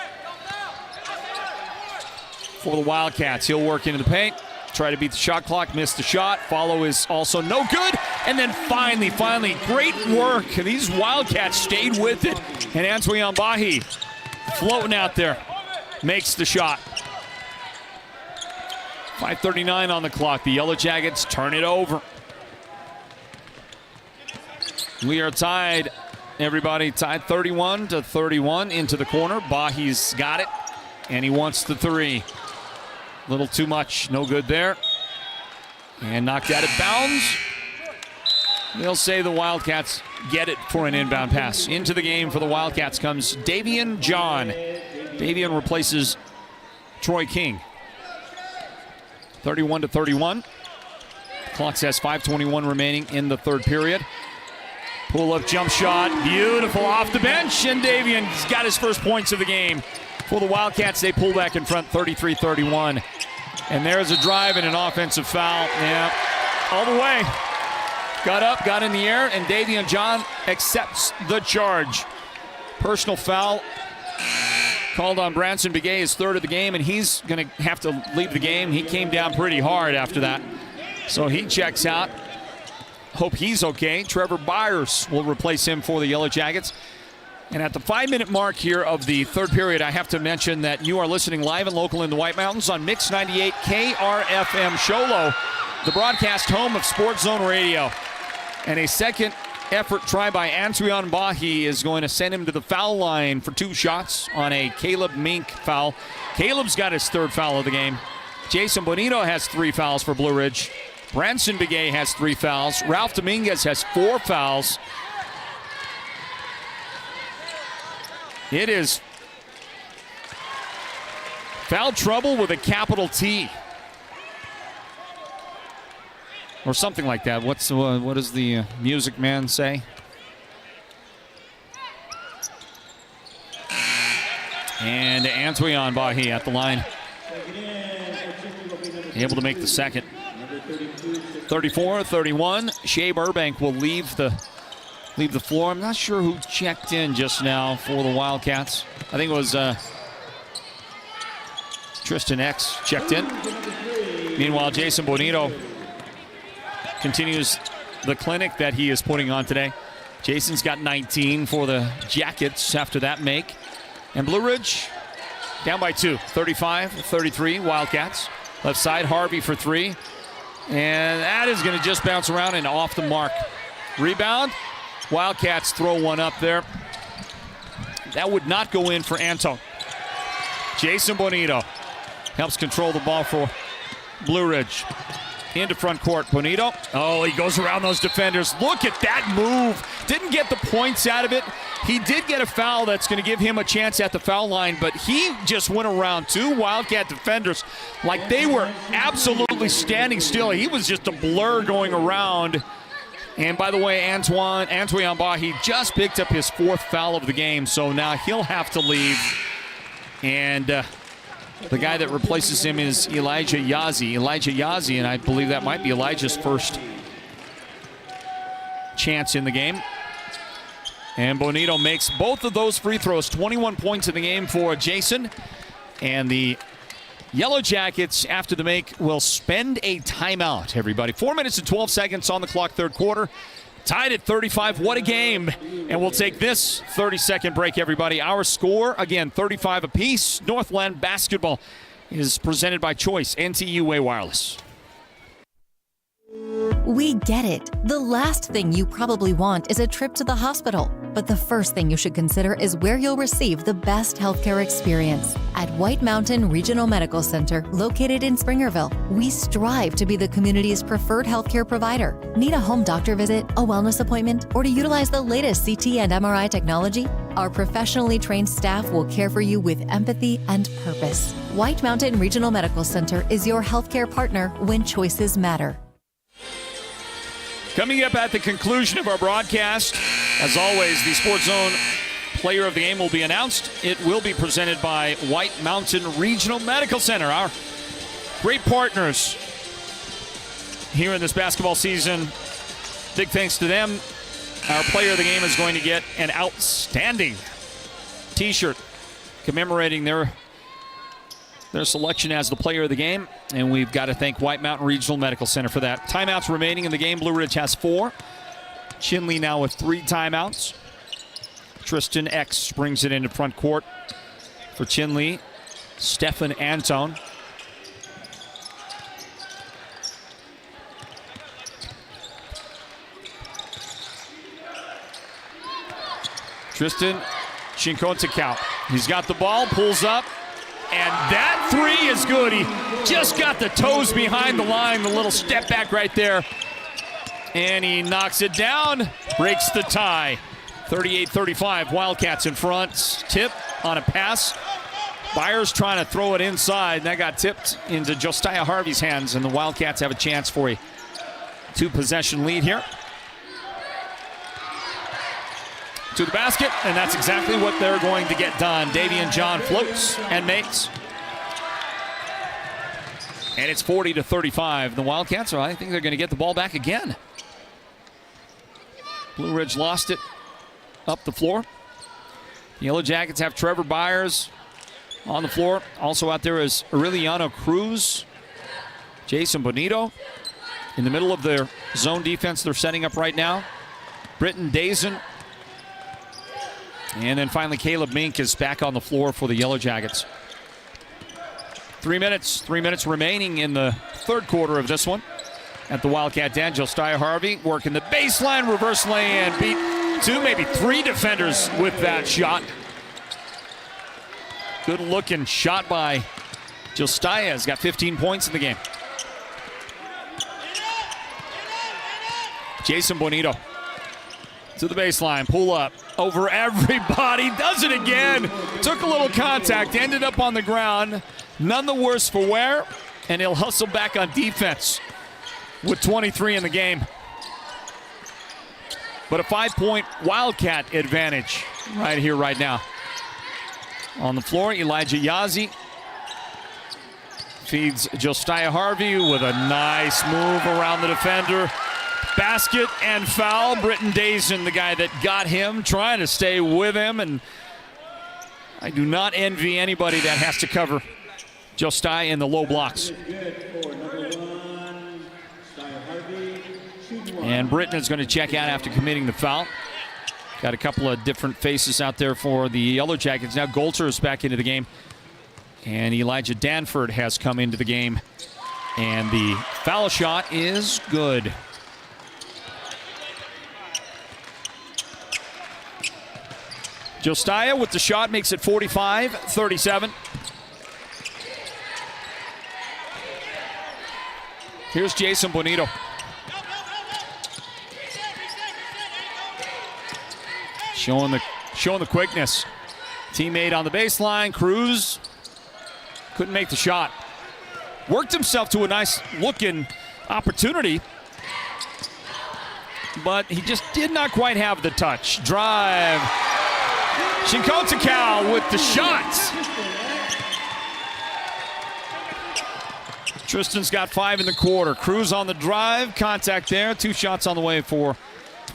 Speaker 2: for the Wildcats. He'll work into the paint, try to beat the shot clock, miss the shot. Follow is also no good. And then finally, great work. These Wildcats stayed with it. And Antoine Bahi floating out there makes the shot. 5:39 on the clock. The Yellow Jackets turn it over. We are tied, everybody. Tied 31-31 into the corner. Bahi's got it, and he wants the three. A little too much. No good there. And knocked out of bounds. They'll say the Wildcats get it for an inbound pass. Into the game for the Wildcats comes Davian John. Davian replaces Troy King. 31-31. Clock says 5:21 remaining in the third period. Pull-up jump shot. Beautiful off the bench. And Davian's got his first points of the game. For the Wildcats, they pull back in front 33-31. And there's a drive and an offensive foul. Yeah, all the way. Got up, got in the air, and Davian John accepts the charge. Personal foul called on Branson Begay, his third of the game, and he's going to have to leave the game. He came down pretty hard after that. So he checks out. Hope he's okay. Trevor Byers will replace him for the Yellow Jackets. And at the 5-minute mark here of the third period, I have to mention that you are listening live and local in the White Mountains on Mix 98 KRFM Sholo, the broadcast home of Sports Zone Radio. And a second effort try by Antoine Bahi is going to send him to the foul line for 2 shots on a Caleb Mink foul. Caleb's got his third foul of the game. Jason Bonito has 3 fouls for Blue Ridge. Branson Begay has 3 fouls. Ralph Dominguez has 4 fouls. It is foul trouble with a capital T. Or something like that. What does the music man say? And Antoine Bahi at the line. Able to make the second. 34-31. Shea Burbank will leave the floor. I'm not sure who checked in just now for the Wildcats. I think it was Tristan X checked in. Meanwhile, Jason Bonito continues the clinic that he is putting on today. Jason's got 19 for the Jackets after that make. And Blue Ridge down by 2, 35-33 Wildcats. Left side, Harvey for 3. And that is going to just bounce around and off the mark. Rebound. Wildcats throw one up there. That would not go in for Anton. Jason Bonito helps control the ball for Blue Ridge. Into front court, Bonito. Oh, he goes around those defenders. Look at that move. Didn't get the points out of it. He did get a foul that's going to give him a chance at the foul line, but he just went around 2 Wildcat defenders like they were absolutely standing still. He was just a blur going around. And by the way, Antoine Bahi just picked up his 4th foul of the game, so now he'll have to leave. And the guy that replaces him is Elijah Yazzie, and I believe that might be Elijah's first chance in the game. And Bonito makes both of those free throws. 21 points in the game for Jason. And the Yellow Jackets, after the make, will spend a timeout, everybody. 4 minutes and 12 seconds on the clock, third quarter. Tied at 35. What a game. And we'll take this 30-second break, everybody. Our score, again, 35 apiece. Northland basketball is presented by Choice, NTUA Wireless.
Speaker 7: We get it. The last thing you probably want is a trip to the hospital. But the first thing you should consider is where you'll receive the best healthcare experience. At White Mountain Regional Medical Center, located in Springerville, we strive to be the community's preferred healthcare provider. Need a home doctor visit, a wellness appointment, or to utilize the latest CT and MRI technology? Our professionally trained staff will care for you with empathy and purpose. White Mountain Regional Medical Center is your healthcare partner when choices matter.
Speaker 2: Coming up at the conclusion of our broadcast, as always, the Sports Zone Player of the Game will be announced. It will be presented by White Mountain Regional Medical Center, our great partners here in this basketball season. Big thanks to them. Our Player of the Game is going to get an outstanding T-shirt commemorating their selection as the Player of the Game, and we've got to thank White Mountain Regional Medical Center for that. Timeouts remaining in the game. Blue Ridge has 4. Chinle now with 3 timeouts. Tristan X brings it into front court for Chinle. Stefan Anton. Tristan Shinkotikau. He's got the ball, pulls up, and that three is good. He just got the toes behind the line, the little step back right there. And he knocks it down, breaks the tie. 38-35, Wildcats in front. Tip on a pass. Byers trying to throw it inside, and that got tipped into Josiah Harvey's hands, and the Wildcats have a chance for a 2-possession lead here. To the basket, and that's exactly what they're going to get done. Davian John floats and makes. And it's 40-35. The Wildcats, I think they're going to get the ball back again. Blue Ridge lost it up the floor. The Yellow Jackets have Trevor Byers on the floor. Also out there is Aureliano Cruz, Jason Bonito. In the middle of their zone defense they're setting up right now. Britton Dazen. And then finally Caleb Mink is back on the floor for the Yellow Jackets. 3 minutes remaining in the third quarter of this one. At the Wildcat Den, Josiah Harvey working the baseline, reverse lay-in, beat 2, maybe 3 defenders with that shot. Good looking shot by Josiah. Has got 15 points in the game. Jason Bonito to the baseline, pull up over everybody, does it again. Took a little contact, ended up on the ground. None the worse for wear, and he'll hustle back on defense with 23 in the game. But a 5-point Wildcat advantage right here, right now. On the floor, Elijah Yazzie feeds Josiah Harvey with a nice move around the defender. Basket and foul. Britton Dazen, the guy that got him, trying to stay with him. And I do not envy anybody that has to cover Josiah in the low blocks. And Britton is going to check out after committing the foul. Got a couple of different faces out there for the Yellow Jackets. Now Golter is back into the game. And Elijah Danford has come into the game. And the foul shot is good. Josiah with the shot makes it 45-37. Here's Jason Bonito. Showing the quickness. Teammate on the baseline. Cruz couldn't make the shot. Worked himself to a nice looking opportunity, but he just did not quite have the touch. Drive. Shinkotikau with the shots. Tristan's got 5 in the quarter. Cruz on the drive. Contact there. 2 shots on the way for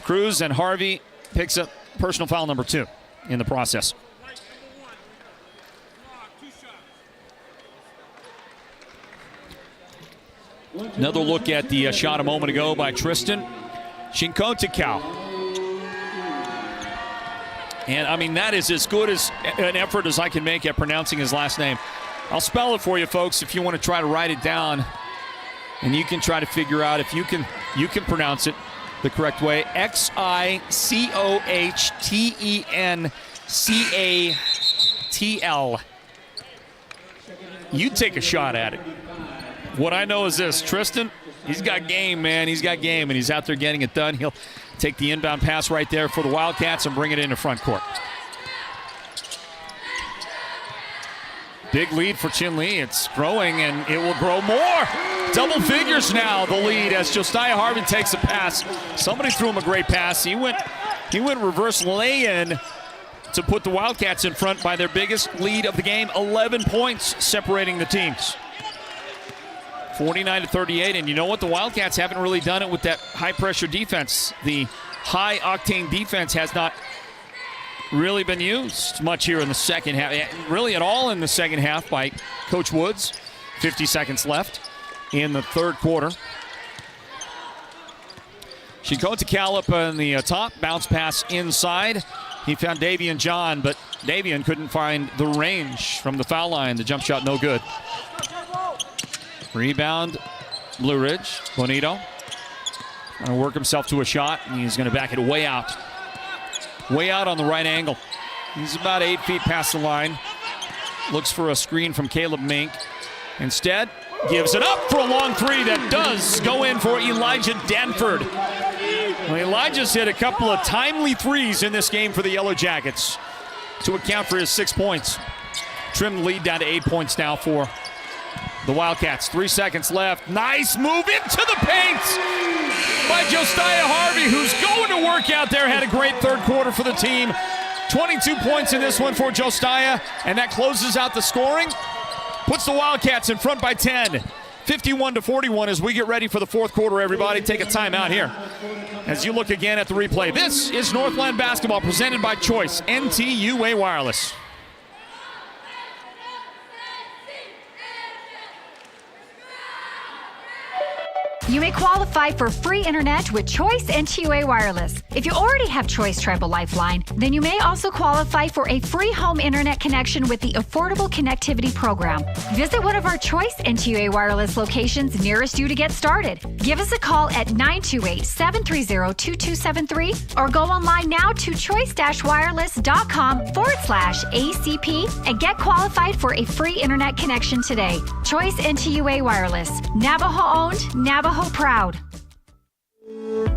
Speaker 2: Cruz, and Harvey picks up personal foul number 2 in the process. Another look at the shot a moment ago by Tristan Shinkotikau. And, I mean, that is as good as an effort as I can make at pronouncing his last name. I'll spell it for you, folks, if you want to try to write it down. And you can try to figure out if you can pronounce it the correct way. Xicohtencatl. You take a shot at it. What I know is this. Tristan, he's got game, man. He's got game, and he's out there getting it done. He'll take the inbound pass right there for the Wildcats and bring it into front court. Big lead for Chinle. It's growing, and it will grow more. Double figures now, the lead, as Josiah Harvey takes a pass. Somebody threw him a great pass. He went reverse lay-in to put the Wildcats in front by their biggest lead of the game. 11 points separating the teams. 49-38, and you know what? The Wildcats haven't really done it with that high-pressure defense. The high-octane defense has not really been used much here in the second half. Really at all in the second half by Coach Woods. 50 seconds left in the third quarter. Shinkotikau up on the top. Bounce pass inside. He found Davian John, but Davian couldn't find the range from the foul line. The jump shot no good. Rebound, Blue Ridge. Bonito going to work himself to a shot, and he's going to back it way out. way out on the right angle. He's about 8 feet past the line. Looks for a screen from Caleb Mink. Instead, gives it up for a long three that does go in for Elijah Danford. Well, Elijah's hit a couple of timely threes in this game for the Yellow Jackets to account for his 6 points. Trim the lead down to 8 points now for the Wildcats. 3 seconds left. Nice move into the paint by Josiah Harvey, who's going to work out there. Had a great third quarter for the team. 22 points in this one for Josiah, and that closes out the scoring. Puts the Wildcats in front by 10. 51-41 as we get ready for the fourth quarter, everybody. Take a timeout here as you look again at the replay. This is Northland basketball presented by Choice, NTUA Wireless.
Speaker 4: You may qualify for free internet with Choice NTUA Wireless. If you already have Choice Tribal Lifeline, then you may also qualify for a free home internet connection with the Affordable Connectivity Program. Visit one of our Choice NTUA Wireless locations nearest you to get started. Give us a call at 928-730-2273 or go online now to choice-wireless.com/ACP and get qualified for a free internet connection today. Choice NTUA Wireless. Navajo owned, Navajo proud.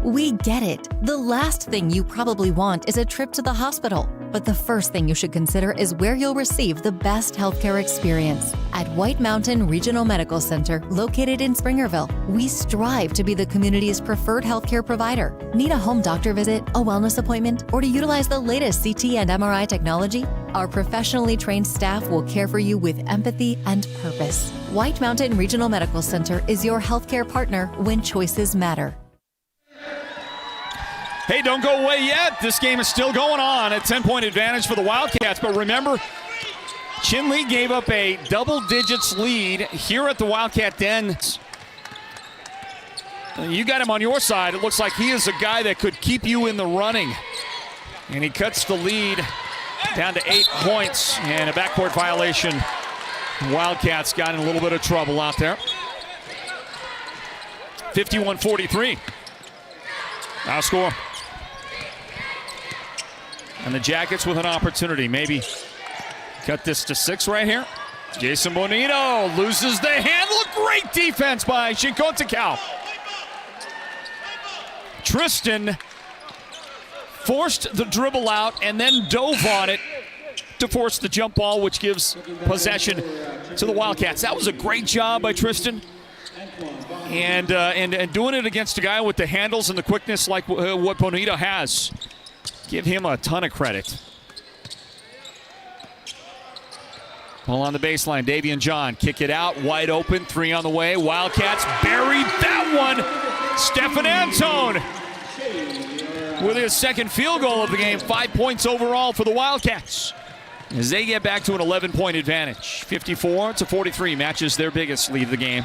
Speaker 7: We get it. The last thing you probably want is a trip to the hospital. But the first thing you should consider is where you'll receive the best healthcare experience. At White Mountain Regional Medical Center, located in Springerville, we strive to be the community's preferred healthcare provider. Need a home doctor visit, a wellness appointment, or to utilize the latest CT and MRI technology? Our professionally trained staff will care for you with empathy and purpose. White Mountain Regional Medical Center is your healthcare partner when choices matter.
Speaker 2: Hey, don't go away yet. This game is still going on. A 10-point advantage for the Wildcats. But remember, Chinle gave up a double-digits lead here at the Wildcat Den. You got him on your side. It looks like he is a guy that could keep you in the running. And he cuts the lead down to 8 points. And a backcourt violation. Wildcats got in a little bit of trouble out there. 51-43. Now score. And the Jackets with an opportunity. Maybe cut this to 6 right here. Jason Bonito loses the handle. Great defense by Shinkotakau. Tristan forced the dribble out and then dove on it to force the jump ball, which gives possession to the Wildcats. That was a great job by Tristan. And doing it against a guy with the handles and the quickness like what Bonito has. Give him a ton of credit. Ball on the baseline. Davian John kick it out. Wide open. 3 on the way. Wildcats buried that one. Stefan Antone with his second field goal of the game. 5 points overall for the Wildcats as they get back to an 11-point advantage. 54-43 matches their biggest lead of the game.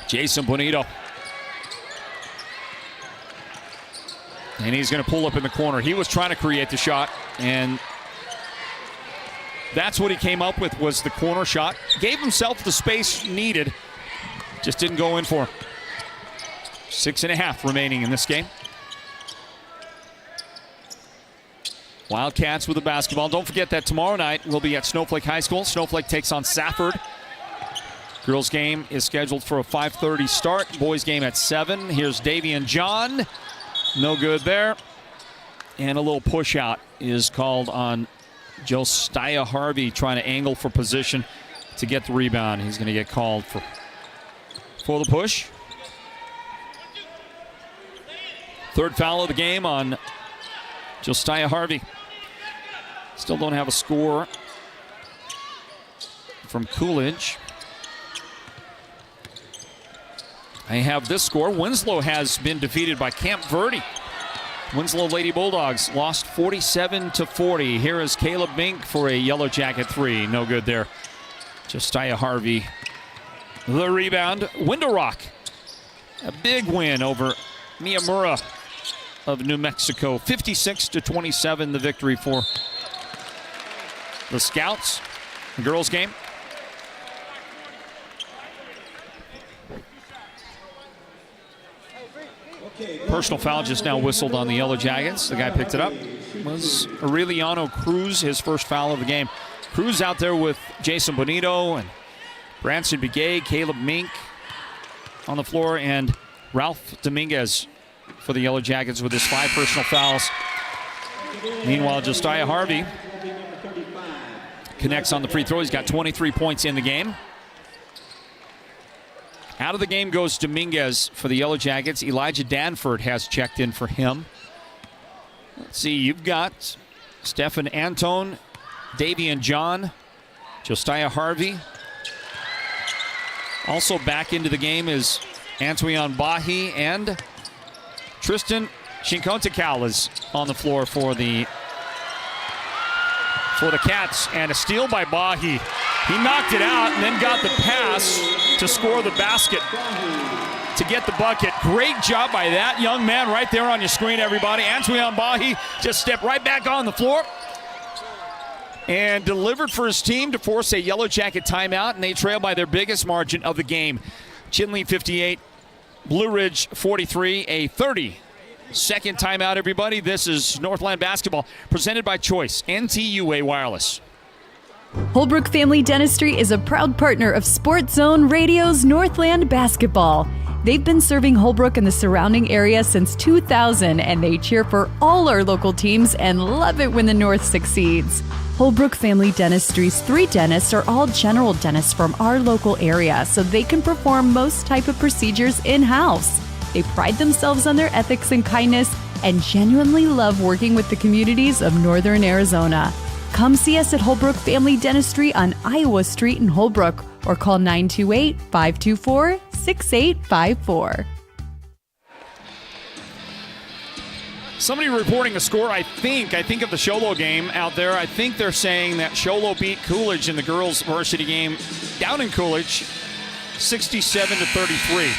Speaker 2: Jason Bonito. And he's going to pull up in the corner. He was trying to create the shot, and that's what he came up with was the corner shot. Gave himself the space needed. Just didn't go in for him. 6.5 remaining in this game. Wildcats with the basketball. Don't forget that tomorrow night we'll be at Snowflake High School. Snowflake takes on Safford. Girls game is scheduled for a 5:30 start. Boys game at 7. Here's Davian John. No good there. And a little push out is called on Josiah Harvey, trying to angle for position to get the rebound. He's going to get called for the push. Third foul of the game on Josiah Harvey. Still don't have a score from Coolidge. I have this score. Winslow has been defeated by Camp Verde. Winslow Lady Bulldogs lost 47-40. Here is Caleb Mink for a Yellow Jacket 3. No good there. Josiah Harvey. The rebound. Window Rock. A big win over Miyamura of New Mexico. 56-27 the victory for the Scouts. The girls game. Personal foul just now whistled on the Yellow Jackets. The guy picked it up. Was Aureliano Cruz, his first foul of the game. Cruz out there with Jason Bonito and Branson Begay, Caleb Mink on the floor, and Ralph Dominguez for the Yellow Jackets with his 5 personal fouls. Meanwhile, Josiah Harvey connects on the free throw. He's got 23 points in the game. Out of the game goes Dominguez for the Yellow Jackets. Elijah Danford has checked in for him. Let's see, you've got Stefan Antone, Davian John, Josiah Harvey. Also back into the game is Antoine Bahi, and Tristan Shinkontakal is on the floor for the Cats, and a steal by Bahi. He knocked it out and then got the pass to score the basket to get the bucket. Great job by that young man right there on your screen, everybody. Antoine Bahi just stepped right back on the floor and delivered for his team to force a Yellow Jacket timeout, and they trail by their biggest margin of the game. Chinle 58, Blue Ridge 43, a 30-second timeout, everybody. This is Northland basketball presented by Choice, NTUA Wireless.
Speaker 5: Holbrook Family Dentistry is a proud partner of Sports Zone Radio's Northland basketball. They've been serving Holbrook and the surrounding area since 2000, and they cheer for all our local teams and love it when the North succeeds. Holbrook Family Dentistry's 3 dentists are all general dentists from our local area, so they can perform most type of procedures in-house. They pride themselves on their ethics and kindness and genuinely love working with the communities of Northern Arizona. Come see us at Holbrook Family Dentistry on Iowa Street in Holbrook, or call 928-524-6854.
Speaker 2: Somebody reporting a score, I think of the Sholo game out there. I think they're saying that Sholo beat Coolidge in the girls' varsity game down in Coolidge, 67-33.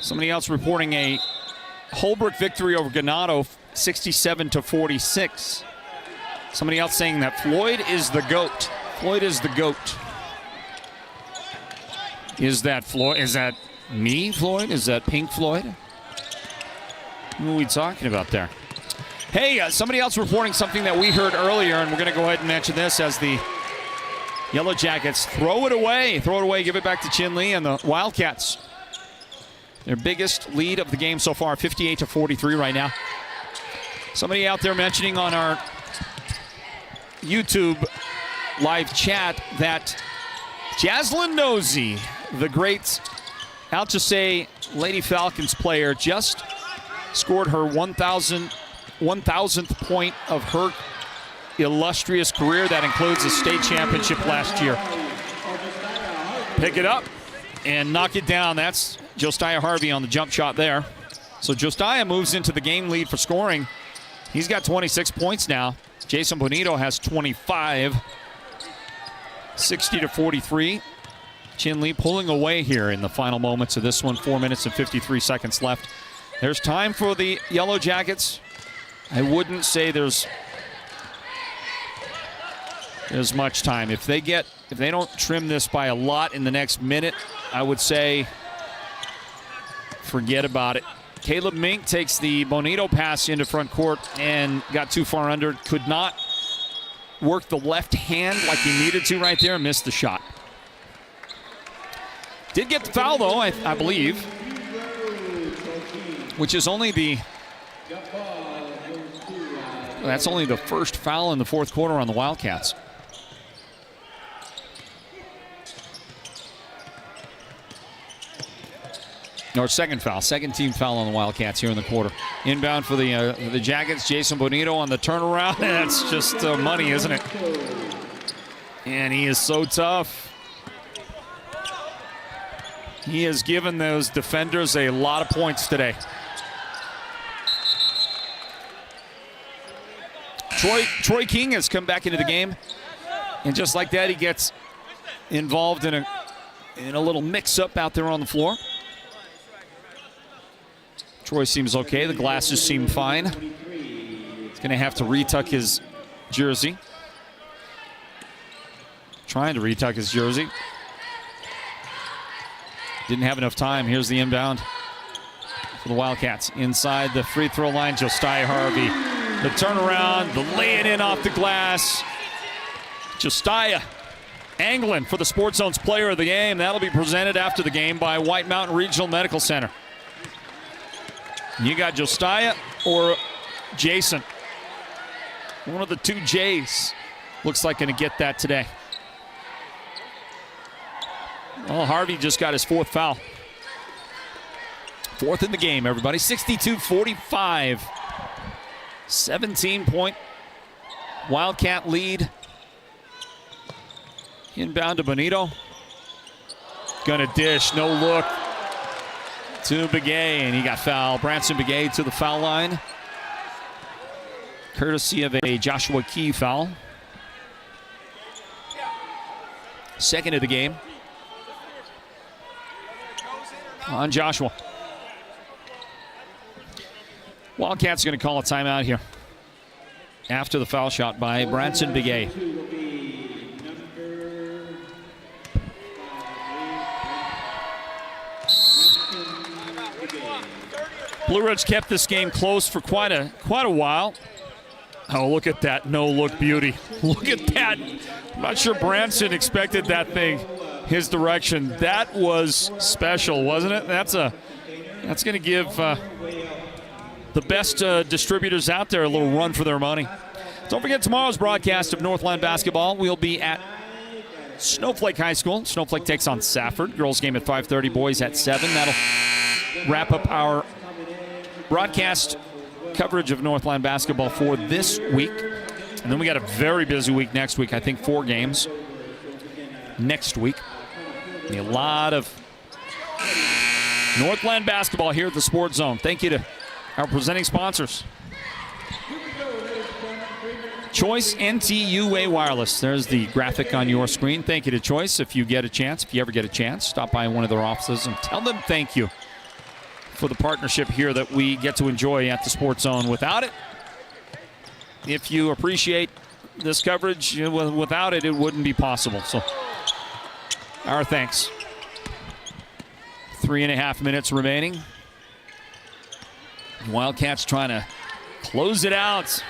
Speaker 2: Somebody else reporting a Holbrook victory over Ganado, 67-46. Somebody else saying that Floyd is the GOAT. Floyd is the GOAT. Is that Floyd? Is that me, Floyd? Is that Pink Floyd? Who are we talking about there? Hey, somebody else reporting something that we heard earlier, and we're going to go ahead and mention this as the Yellow Jackets throw it away, give it back to Chinle and the Wildcats. Their biggest lead of the game so far, 58-43 right now. Somebody out there mentioning on our YouTube live chat that Jaslyn Nosey, the great Alchese Lady Falcons player, just scored her 1,000th point of her illustrious career. That includes a state championship last year. Pick it up and knock it down. That's Josiah Harvey on the jump shot there. So Josiah moves into the game lead for scoring. He's got 26 points now. Jason Bonito has 25. 60-43. Chinle pulling away here in the final moments of this one. 4 minutes and 53 seconds left. There's time for the Yellow Jackets. I wouldn't say there's much time. If they don't trim this by a lot in the next minute, I would say forget about it. Caleb Mink takes the Bonito pass into front court and got too far under. Could not work the left hand like he needed to right there and missed the shot. Did get the foul though, I believe, which is only that's only the first foul in the fourth quarter on the Wildcats. Or second team foul on the Wildcats here in the quarter. Inbound for the Jackets, Jason Bonito on the turnaround. That's just money, isn't it? And he is so tough. He has given those defenders a lot of points today. Troy King has come back into the game, and just like that, he gets involved in a little mix-up out there on the floor. Troy seems okay. The glasses seem fine. He's going to have to retuck his jersey. Trying to retuck his jersey. Didn't have enough time. Here's the inbound. for the Wildcats. Inside the free throw line, Josiah Harvey. The turnaround, the laying in off the glass. Josiah angling for the Sports Zone's player of the game. That'll be presented after the game by White Mountain Regional Medical Center. You got Josiah or Jason. One of the two J's looks like going to get that today. Well, Harvey just got his fourth foul. Fourth in the game, everybody. 62-45. 17-point Wildcat lead. Inbound to Bonito. Gonna dish, no look to Begay, and he got fouled. Branson Begay to the foul line. Courtesy of a Joshua Key foul. Second of the game on Joshua. Wildcats are going to call a timeout here after the foul shot by Branson Begay. Blue Ridge kept this game close for quite a while. Oh, look at that no-look beauty. Look at that. I'm not sure Branson expected that thing his direction. That was special, wasn't it? That's going to give the best distributors out there a little run for their money. Don't forget tomorrow's broadcast of Northland basketball. We'll be at Snowflake High School. Snowflake takes on Safford. Girls game at 5:30, boys at 7. That'll wrap up our broadcast coverage of Northland basketball for this week. And then we got a very busy week next week. I think 4 games next week. A lot of Northland basketball here at the Sports Zone. Thank you to our presenting sponsors. Choice NTUA Wireless. There's the graphic on your screen. Thank you to Choice. If you ever get a chance, stop by one of their offices and tell them thank you for the partnership here that we get to enjoy at the Sports Zone. Without it, if you appreciate this coverage, without it, it wouldn't be possible. So, our thanks. 3.5 minutes remaining. Wildcats trying to close it out.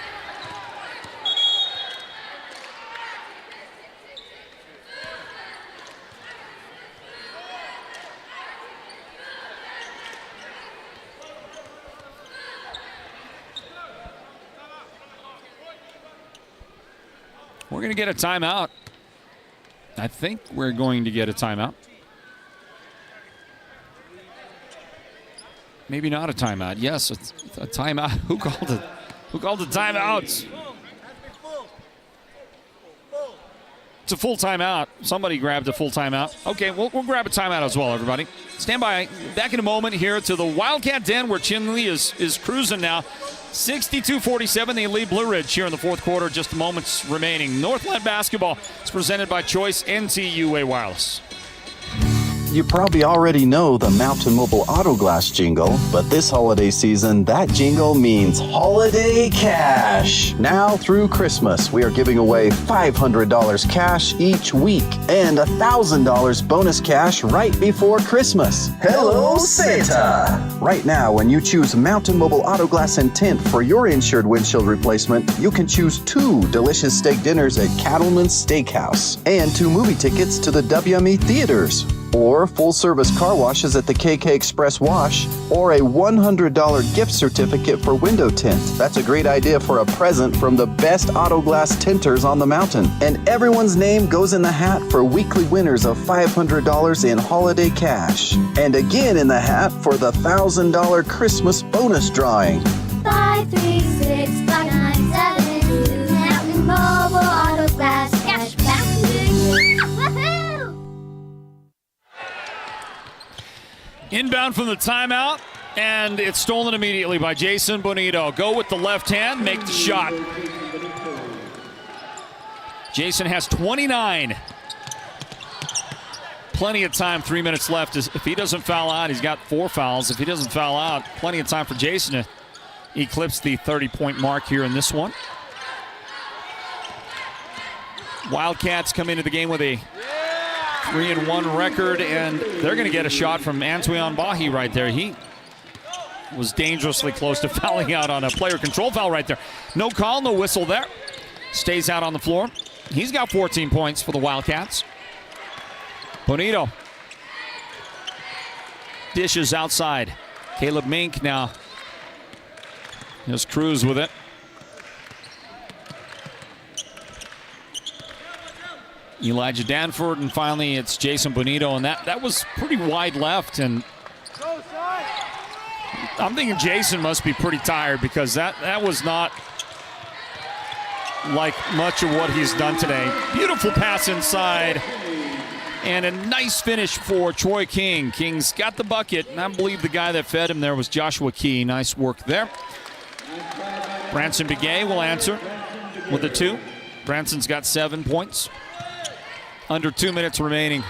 Speaker 2: We're going to get a timeout. I think we're going to get a timeout. Maybe not a timeout. Yes, it's a timeout. Who called it? Who called the timeout? It's a full timeout. Somebody grabbed a full timeout. Okay, we'll grab a timeout as well, everybody. Stand by. Back in a moment here to the Wildcat Den where Chinle is cruising now. 62-47, they lead Blue Ridge here in the fourth quarter. Just moments remaining. Northland basketball is presented by Choice NTUA Wireless.
Speaker 9: You probably already know the Mountain Mobile Auto Glass jingle, but this holiday season, that jingle means holiday cash. Now through Christmas, we are giving away $500 cash each week and $1,000 bonus cash right before Christmas. Hello, Santa! Right now, when you choose Mountain Mobile Auto Glass and Tint for your insured windshield replacement, you can choose 2 delicious steak dinners at Cattleman's Steakhouse and 2 movie tickets to the WME theaters, or full-service car washes at the KK Express Wash, or a $100 gift certificate for window tint. That's a great idea for a present from the best auto glass tinters on the mountain. And everyone's name goes in the hat for weekly winners of $500 in holiday cash. And again in the hat for the $1,000 Christmas bonus drawing.
Speaker 10: 536-597, Mountain Mobile Auto Glass cash back to you. Woohoo!
Speaker 2: Inbound from the timeout, and it's stolen immediately by Jason Bonito. Go with the left hand, make the shot. Jason has 29. Plenty of time, 3 minutes left. If he doesn't foul out, he's got 4 fouls. If he doesn't foul out, plenty of time for Jason to eclipse the 30-point mark here in this one. Wildcats come into the game with a 3-1 record, and they're going to get a shot from Antoine Bahi right there. He was dangerously close to fouling out on a player control foul right there. No call, no whistle there. Stays out on the floor. He's got 14 points for the Wildcats. Bonito dishes outside. Caleb Mink now just cruise with it. Elijah Danford, and finally it's Jason Bonito, and that was pretty wide left, and I'm thinking Jason must be pretty tired because that was not like much of what he's done today. Beautiful pass inside, and a nice finish for Troy King. King's got the bucket, and I believe the guy that fed him there was Joshua Key. Nice work there. Branson Begay will answer with a 2. Branson's got 7 points. Under 2 minutes remaining.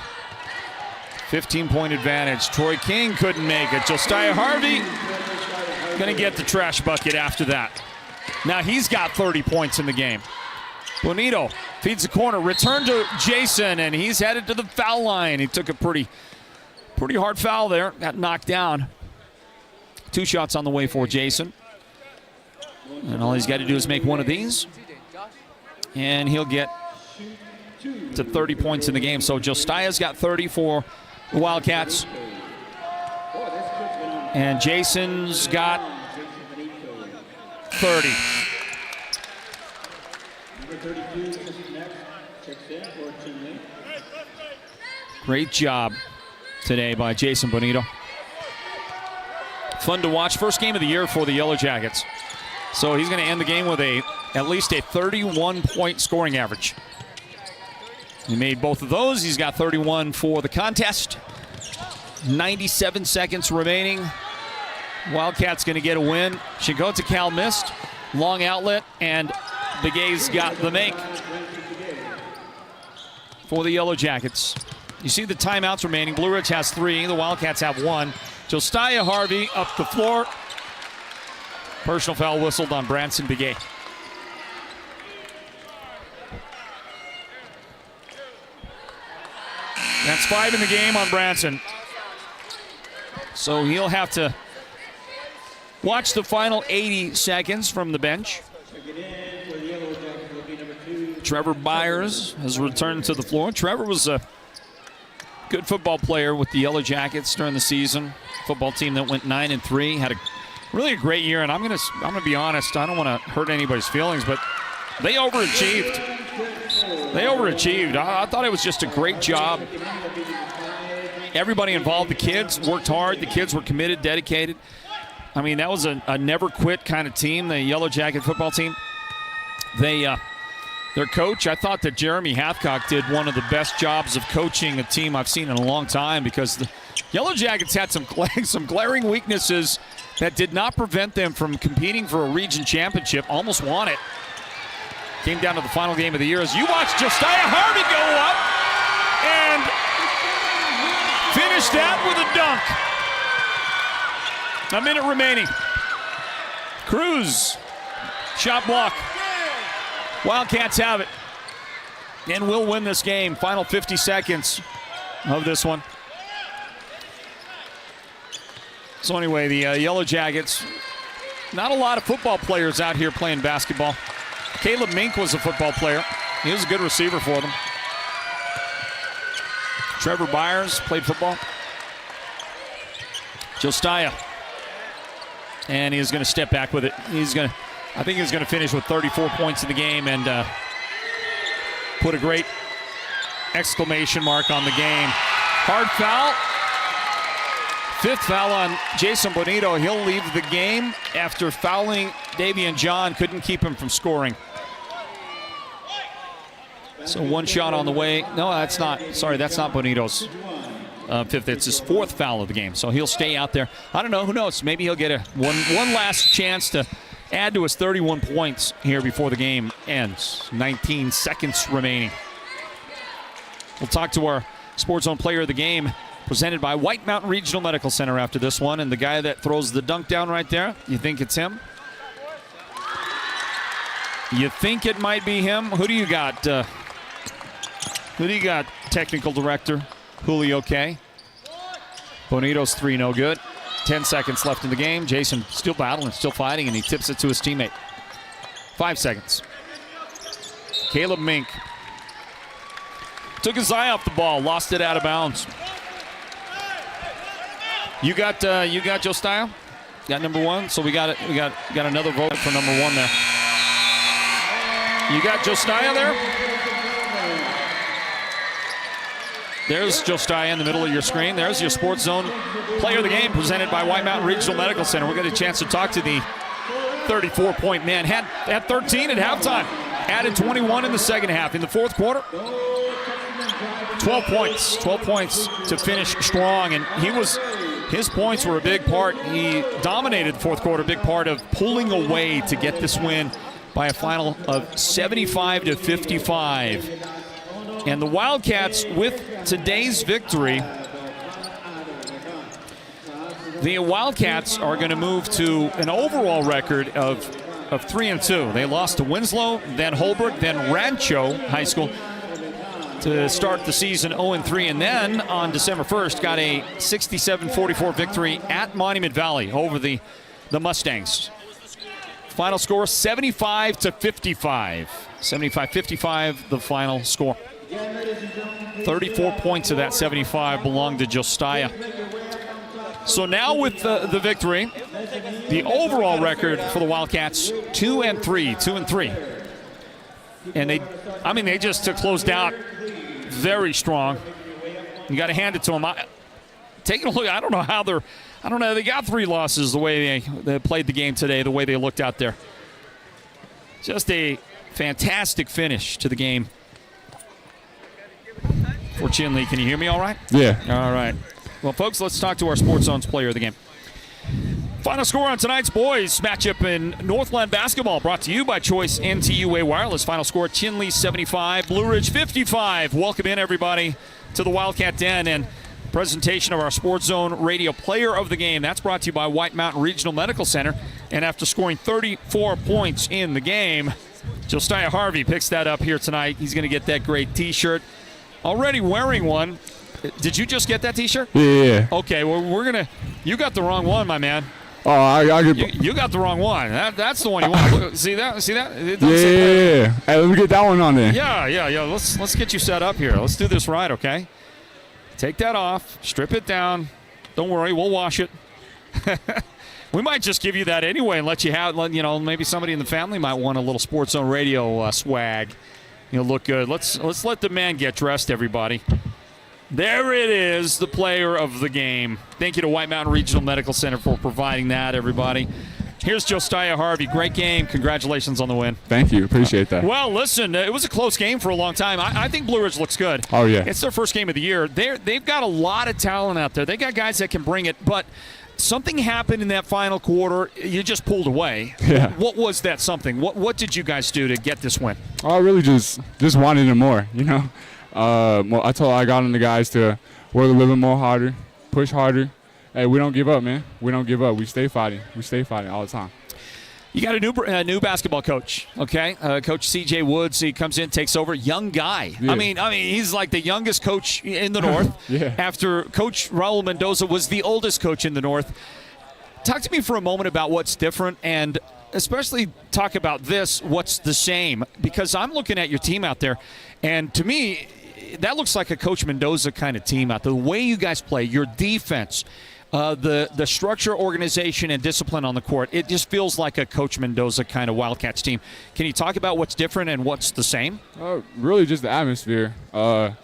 Speaker 2: 15-point advantage. Troy King couldn't make it. Josiah Harvey going to get the trash bucket after that. Now he's got 30 points in the game. Bonito feeds the corner. Return to Jason, and he's headed to the foul line. He took a pretty hard foul there. Got knocked down. 2 shots on the way for Jason. And all he's got to do is make one of these. And he'll get to 30 points in the game. So Josiah's got 30 for the Wildcats. And Jason's got 30. Great job today by Jason Bonito. Fun to watch. First game of the year for the Yellow Jackets. So he's going to end the game with at least a 31-point scoring average. He made both of those. He's got 31 for the contest. 97 seconds remaining. Wildcats going to get a win. Chigota Cal missed. Long outlet, and Begay's got the make for the Yellow Jackets. You see the timeouts remaining. Blue Ridge has 3. The Wildcats have 1. Josiah Harvey up the floor. Personal foul whistled on Branson Begay. That's 5 in the game on Branson. So he'll have to watch the final 80 seconds from the bench. Trevor Byers has returned to the floor. Trevor was a good football player with the Yellow Jackets during the season. Football team that went 9-3, had really a great year. And I'm gonna be honest. I don't want to hurt anybody's feelings, but they overachieved. I thought it was just a great job. Everybody involved, the kids worked hard. The kids were committed, dedicated. I mean, that was a never quit kind of team, the Yellow Jacket football team. Their coach, I thought that Jeremy Hathcock did one of the best jobs of coaching a team I've seen in a long time, because the Yellow Jackets had some glaring weaknesses that did not prevent them from competing for a region championship. Almost won it. Came down to the final game of the year as you watch Josiah Harvey go up and finish that with a dunk. A minute remaining. Cruz, shot block. Wildcats have it and will win this game. Final 50 seconds of this one. So anyway, the Yellow Jackets, not a lot of football players out here playing basketball. Caleb Mink was a football player. He was a good receiver for them. Trevor Byers played football. Josiah. And he's going to step back with it. I think he's going to finish with 34 points in the game and put a great exclamation mark on the game. Hard foul. 5th foul on Jason Bonito. He'll leave the game after fouling Davian John. Couldn't keep him from scoring. So 1 shot on the way. No, that's not. Sorry, that's not Bonito's 5th. It's his 4th foul of the game. So he'll stay out there. I don't know. Who knows? Maybe he'll get one last chance to add to his 31 points here before the game ends. 19 seconds remaining. We'll talk to our Sports Zone player of the game, presented by White Mountain Regional Medical Center after this one. And the guy that throws the dunk down right there, you think it's him? You think it might be him? Who do you got? Technical director Julio K. Bonito's 3, no good. 10 seconds left in the game. Jason still battling, still fighting, and he tips it to his teammate. 5 seconds. Caleb Mink took his eye off the ball, lost it out of bounds. You got Josiah? Got number 1? So we got another vote for number 1 there. You got Josiah there? There's Josiah in the middle of your screen. There's your Sports Zone Player of the Game presented by White Mountain Regional Medical Center. We'll get a chance to talk to the 34-point man. Had 13 at halftime. Added 21 in the second half. In the fourth quarter, 12 points. 12 points to finish strong. And his points were a big part. He dominated the fourth quarter, a big part of pulling away to get this win by a final of 75-55. And the Wildcats, with today's victory, the Wildcats are going to move to an overall record of 3-2. They lost to Winslow, then Holbrook, then Rancho High School to start the season 0-3. And then on December 1st, got a 67-44 victory at Monument Valley over the Mustangs. Final score, 75-55. 75-55, the final score. 34 points of that 75 belonged to Josiah. So now with the victory, the overall record for the Wildcats, 2-3. And they just closed out very strong. You got to hand it to them. Taking a look, I don't know, they got 3 losses the way they played the game today, the way they looked out there. Just a fantastic finish to the game for Chinle. Can you hear me all right?
Speaker 11: Yeah.
Speaker 2: All right. Well, folks, let's talk to our Sports Zone's player of the game. Final score on tonight's boys matchup in Northland basketball, brought to you by Choice NTUA Wireless. Final score, Chinle 75, Blue Ridge 55. Welcome in, everybody, to the Wildcat Den and presentation of our Sports Zone Radio Player of the Game. That's brought to you by White Mountain Regional Medical Center. And after scoring 34 points in the game, Josiah Harvey picks that up here tonight. He's going to get that great T-shirt. Already wearing one. Did you just get that T-shirt?
Speaker 11: Yeah.
Speaker 2: Okay, well, you got the wrong one, my man.
Speaker 11: Oh,
Speaker 2: You got the wrong one. That's the one you want. Look, see that? It
Speaker 11: yeah. Hey, let me get that one on there.
Speaker 2: Yeah. Let's get you set up here. Let's do this right, okay? Take that off. Strip it down. Don't worry, we'll wash it. We might just give you that anyway and let you have, maybe somebody in the family might want a little Sports Zone Radio swag. Look good. Let's let the man get dressed, everybody. There it is, the player of the game. Thank you to White Mountain Regional Medical Center for providing that, everybody. Here's Josiah Harvey. Great game. Congratulations on the win.
Speaker 11: Thank you. Appreciate that.
Speaker 2: Well, listen, it was a close game for a long time. I think Blue Ridge looks good.
Speaker 11: Oh, yeah.
Speaker 2: It's their first game of the year. They've got a lot of talent out there. They got guys that can bring it, but something happened in that final quarter. You just pulled away.
Speaker 11: Yeah.
Speaker 2: What was that something? What did you guys do to get this win?
Speaker 11: I really just wanted it more, I got on the guys to work a little bit more harder, push harder. Hey, we don't give up, man. We don't give up. We stay fighting. We stay fighting all the time.
Speaker 2: You got a new basketball coach, okay? Coach C.J. Woods. He comes in, takes over. Young guy. Yeah. I mean, he's like the youngest coach in the North.
Speaker 11: Yeah.
Speaker 2: After Coach Raul Mendoza was the oldest coach in the North. Talk to me for a moment about what's different, and especially talk about what's the same, because I'm looking at your team out there, and to me, that looks like a Coach Mendoza kind of team out there. The way you guys play, your defense, the structure, organization, and discipline on the court, it just feels like a Coach Mendoza kind of Wildcats team. Can you talk about what's different and what's the same?
Speaker 11: Really just the atmosphere. The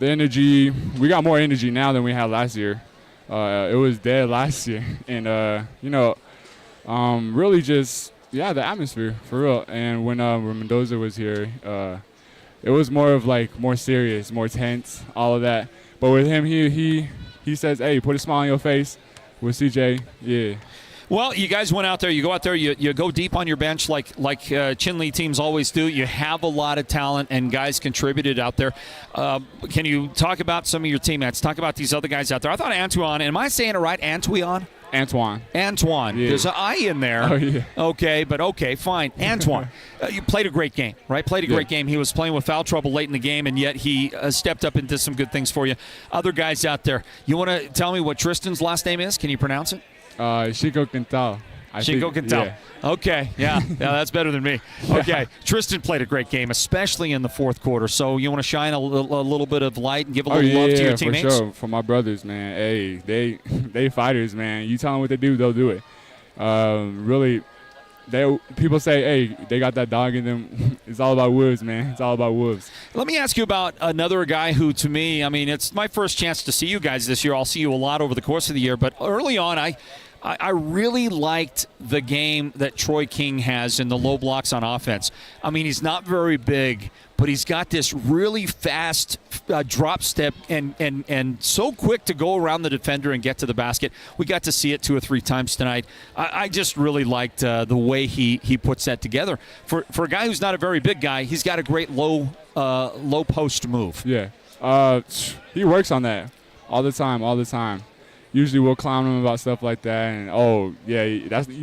Speaker 11: energy. We got more energy now than we had last year. It was dead last year. And, really just, the atmosphere, for real. And when Mendoza was here, it was more serious, more tense, all of that. But with him, he says, hey, put a smile on your face. With CJ, yeah.
Speaker 2: Well, you guys went out there. You go out there. You go deep on your bench like Chinle teams always do. You have a lot of talent, and guys contributed out there. Can you talk about some of your teammates? Talk about these other guys out there. I thought Antoine, am I saying it right, Antoine?
Speaker 11: Antoine.
Speaker 2: Antoine.
Speaker 11: Yeah.
Speaker 2: There's an I in there.
Speaker 11: Oh, yeah.
Speaker 2: Okay, fine. Antoine. You played a great game, right? Played a great game. He was playing with foul trouble late in the game, and yet he stepped up and did some good things for you. Other guys out there, you want to tell me what Tristan's last name is? Can you pronounce it?
Speaker 11: Chico Quintal.
Speaker 2: Chico Quintal.
Speaker 11: Yeah.
Speaker 2: Okay, yeah, that's better than me. Okay, Tristan played a great game, especially in the fourth quarter. So you want to shine a little bit of light and give a little love to your teammates?
Speaker 11: For sure. For my brothers, man. Hey, they fighters, man. You tell them what to do, they'll do it. Really, people say, hey, they got that dog in them. It's all about wolves, man. It's all about wolves.
Speaker 2: Let me ask you about another guy who, to me, I mean, it's my first chance to see you guys this year. I'll see you a lot over the course of the year, but early on, I really liked the game that Troy King has in the low blocks on offense. I mean, he's not very big, but he's got this really fast drop step and so quick to go around the defender and get to the basket. We got to see it 2 or 3 times tonight. I just really liked the way he puts that together. For a guy who's not a very big guy, he's got a great low post move.
Speaker 11: Yeah. He works on that all the time. Usually we'll clown him about stuff like that, and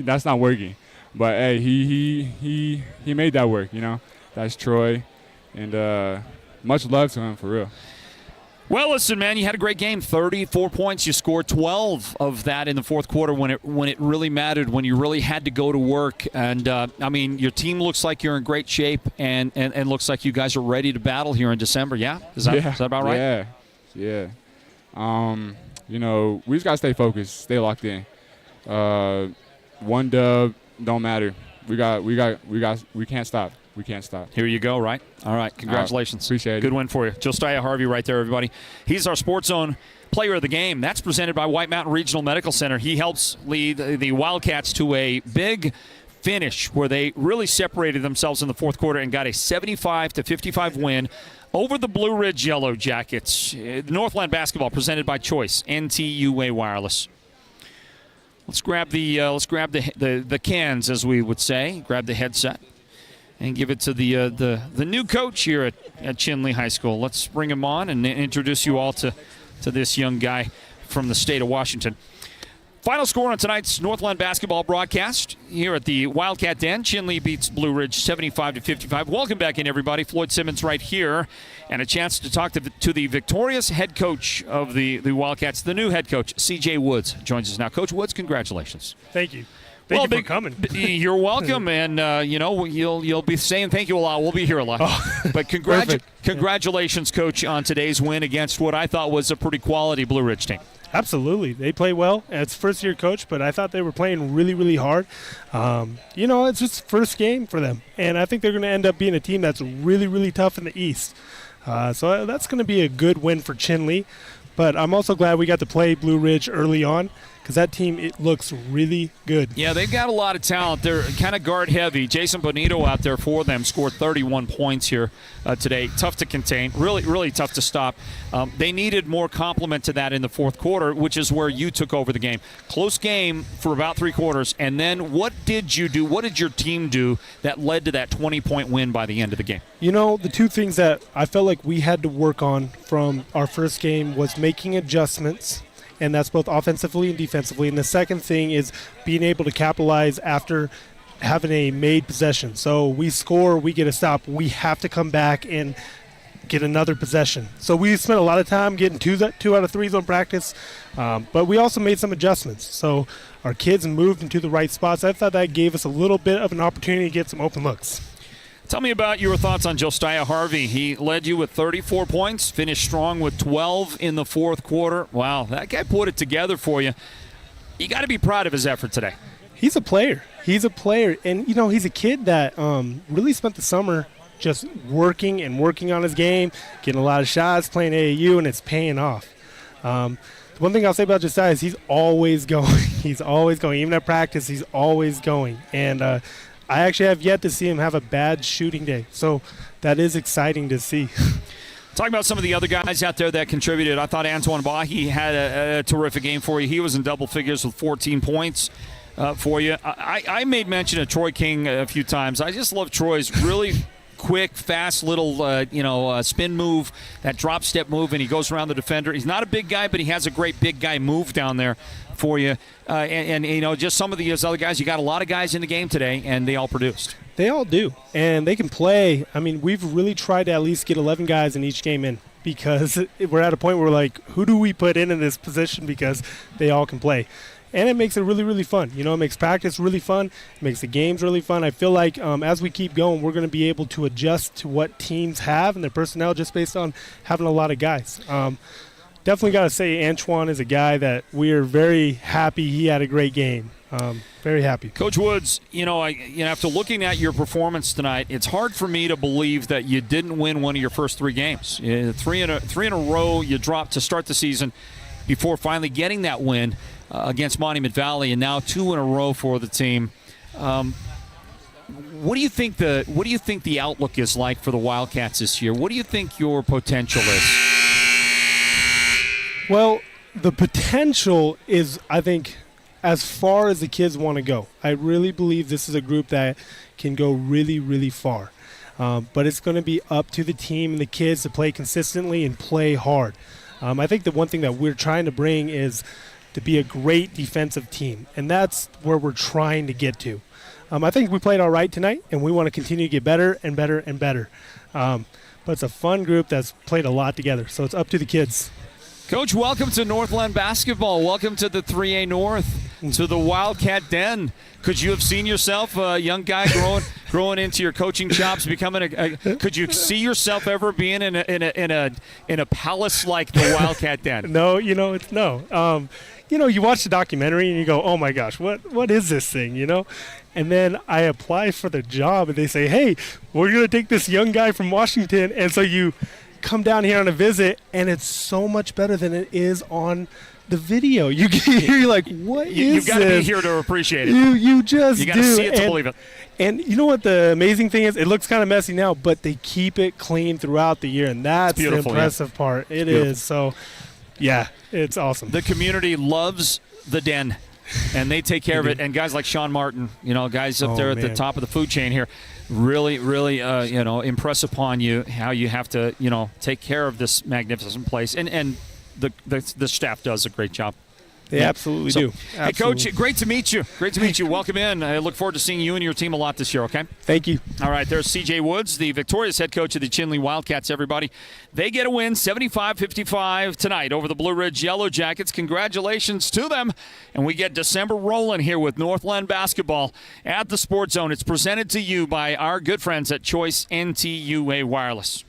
Speaker 11: that's not working. But hey, he made that work. That's Troy, and much love to him for real.
Speaker 2: Well, listen, man, you had a great game. 34 points. You scored 12 of that in the fourth quarter when it really mattered, when you really had to go to work. And I mean, your team looks like you're in great shape, and looks like you guys are ready to battle here in December. Yeah, is that about right?
Speaker 11: Yeah. We just gotta stay focused, stay locked in. One dub don't matter. We can't stop. We can't stop.
Speaker 2: Here you go, right? All right, congratulations.
Speaker 11: Appreciate it.
Speaker 2: Good win for you. Josiah Harvey right there, everybody. He's our Sports Zone Player of the Game. That's presented by White Mountain Regional Medical Center. He helps lead the Wildcats to a big finish where they really separated themselves in the fourth quarter and got a 75-55 win over the Blue Ridge Yellow Jackets. Northland basketball presented by Choice, NTUA Wireless. Let's grab the cans, as we would say. Grab the headset and give it to the new coach here at Chinle High School. Let's bring him on and introduce you all to this young guy from the state of Washington. Final score on tonight's Northland basketball broadcast here at the Wildcat Den. Chinle beats Blue Ridge 75-55. Welcome back in, everybody. Floyd Simmons right here, and a chance to talk to the victorious head coach of the Wildcats, the new head coach, C.J. Woods, joins us now. Coach Woods, congratulations.
Speaker 6: Thank you. Thank you for coming.
Speaker 2: You're welcome, and you'll be saying thank you a lot. We'll be here a lot. But congratulations, Coach, on today's win against what I thought was a pretty quality Blue Ridge team.
Speaker 6: Absolutely. They play well. It's first-year coach, but I thought they were playing really, really hard. It's just first game for them, and I think they're going to end up being a team that's really, really tough in the East. So that's going to be a good win for Chinle. But I'm also glad we got to play Blue Ridge early on, because that team, it looks really good.
Speaker 2: Yeah, they've got a lot of talent. They're kind of guard heavy. Jason Bonito out there for them scored 31 points here today. Tough to contain. Really, really tough to stop. They needed more complement to that in the fourth quarter, which is where you took over the game. Close game for about 3 quarters. And then what did you do? What did your team do that led to that 20-point win by the end of the game?
Speaker 6: The 2 things that I felt like we had to work on from our first game was making adjustments, and that's both offensively and defensively. And the second thing is being able to capitalize after having a made possession. So we score, we get a stop. We have to come back and get another possession. So we spent a lot of time getting 2 out of 3s on practice, but we also made some adjustments. So our kids moved into the right spots. I thought that gave us a little bit of an opportunity to get some open looks.
Speaker 2: Tell me about your thoughts on Josiah Harvey. He led you with 34 points, finished strong with 12 in the fourth quarter. Wow, that guy put it together for you. You got to be proud of his effort today.
Speaker 6: He's a player. And, he's a kid that really spent the summer just working on his game, getting a lot of shots, playing AAU, and it's paying off. One thing I'll say about Josiah is he's always going. He's always going. Even at practice, he's always going. And I actually have yet to see him have a bad shooting day. So that is exciting to see.
Speaker 2: Talking about some of the other guys out there that contributed, I thought Antoine Bahi had a terrific game for you. He was in double figures with 14 points for you. I made mention of Troy King a few times. I just love Troy's really quick, fast little, spin move, that drop step move, and he goes around the defender. He's not a big guy, but he has a great big guy move down there for you. And just some of these other guys, you got a lot of guys in the game today, and they all produced.
Speaker 6: They all do, and they can play. I mean, we've really tried to at least get 11 guys in each game in, because we're at a point where we're like, who do we put in this position, because they all can play. And it makes it really, really fun. It makes practice really fun. It makes the games really fun. I feel like as we keep going, we're going to be able to adjust to what teams have and their personnel just based on having a lot of guys. Definitely got to say Antoine is a guy that we are very happy he had a great game. Very happy.
Speaker 2: Coach Woods, after looking at your performance tonight, it's hard for me to believe that you didn't win one of your first 3 games. Three in a row you dropped to start the season before finally getting that win against Monument Valley, and now 2 in a row for the team. What do you think the outlook is like for the Wildcats this year? What do you think your potential is?
Speaker 6: Well, the potential is, I think, as far as the kids want to go. I really believe this is a group that can go really, really far. But it's going to be up to the team and the kids to play consistently and play hard. I think the one thing that we're trying to bring is to be a great defensive team, and that's where we're trying to get to. I think we played all right tonight, and we want to continue to get better and better and better. But it's a fun group that's played a lot together, so it's up to the kids.
Speaker 2: Coach, welcome to Northland basketball. Welcome to the 3A North, to the Wildcat Den. Could you have seen yourself, a young guy growing into your coaching chops, becoming could you see yourself ever being in a palace like the Wildcat Den?
Speaker 6: No, it's no. You watch the documentary and you go, oh my gosh, what is this thing, And then I apply for the job and they say, hey, we're going to take this young guy from Washington. And so you come down here on a visit, and it's so much better than it is on the video. You're like, what is this?
Speaker 2: You've got to be here to appreciate it.
Speaker 6: You got
Speaker 2: to see it to believe it.
Speaker 6: And you know what the amazing thing is? It looks kind of messy now, but they keep it clean throughout the year, and that's the impressive part. It is. So, yeah, it's awesome.
Speaker 2: The community loves the Den, and they take care of it. And guys like Sean Martin, guys up there at the top of the food chain here, really, really, impress upon you how you have to, take care of this magnificent place. And the staff does a great job.
Speaker 6: They absolutely do.
Speaker 2: Hey, Coach, great to meet you. Great to meet you. Welcome in. I look forward to seeing you and your team a lot this year, okay?
Speaker 6: Thank you.
Speaker 2: All right, there's C.J. Woods, the victorious head coach of the Chinle Wildcats, everybody. They get a win, 75-55 tonight over the Blue Ridge Yellow Jackets. Congratulations to them. And we get December rolling here with Northland basketball at the Sports Zone. It's presented to you by our good friends at Choice NTUA Wireless.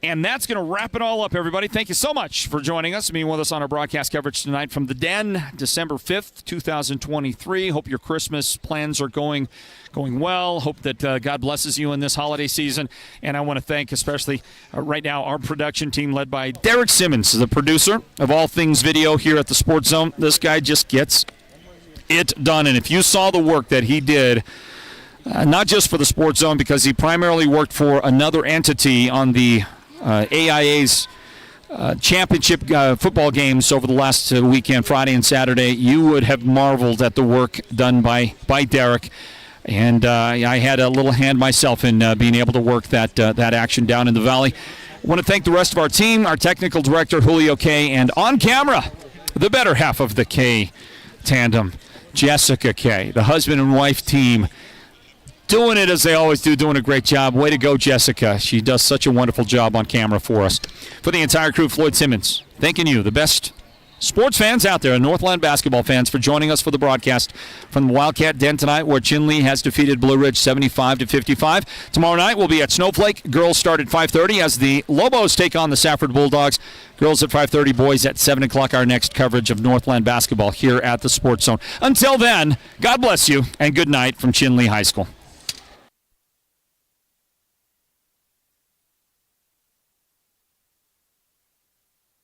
Speaker 2: And that's going to wrap it all up, everybody. Thank you so much for joining us, being with us on our broadcast coverage tonight from the Den, December 5th, 2023. Hope your Christmas plans are going well. Hope that God blesses you in this holiday season. And I want to thank especially right now our production team led by Derek Simmons, the producer of all things video here at the Sports Zone. This guy just gets it done. And if you saw the work that he did, not just for the Sports Zone, because he primarily worked for another entity on the AIA's championship football games over the last weekend, Friday and Saturday, you would have marveled at the work done by Derek. And I had a little hand myself in being able to work that action down in the Valley. I want to thank the rest of our team, our technical director, Julio K., and on camera, the better half of the K tandem, Jessica K., the husband and wife team. Doing it as they always do, doing a great job. Way to go, Jessica. She does such a wonderful job on camera for us. For the entire crew, Floyd Simmons, thanking you, the best sports fans out there, Northland basketball fans, for joining us for the broadcast from the Wildcat Den tonight, where Chinle has defeated Blue Ridge 75-55. Tomorrow night we'll be at Snowflake. Girls start at 5:30 as the Lobos take on the Safford Bulldogs. Girls at 5:30, boys at 7 o'clock, our next coverage of Northland basketball here at the Sports Zone. Until then, God bless you, and good night from Chinle High School.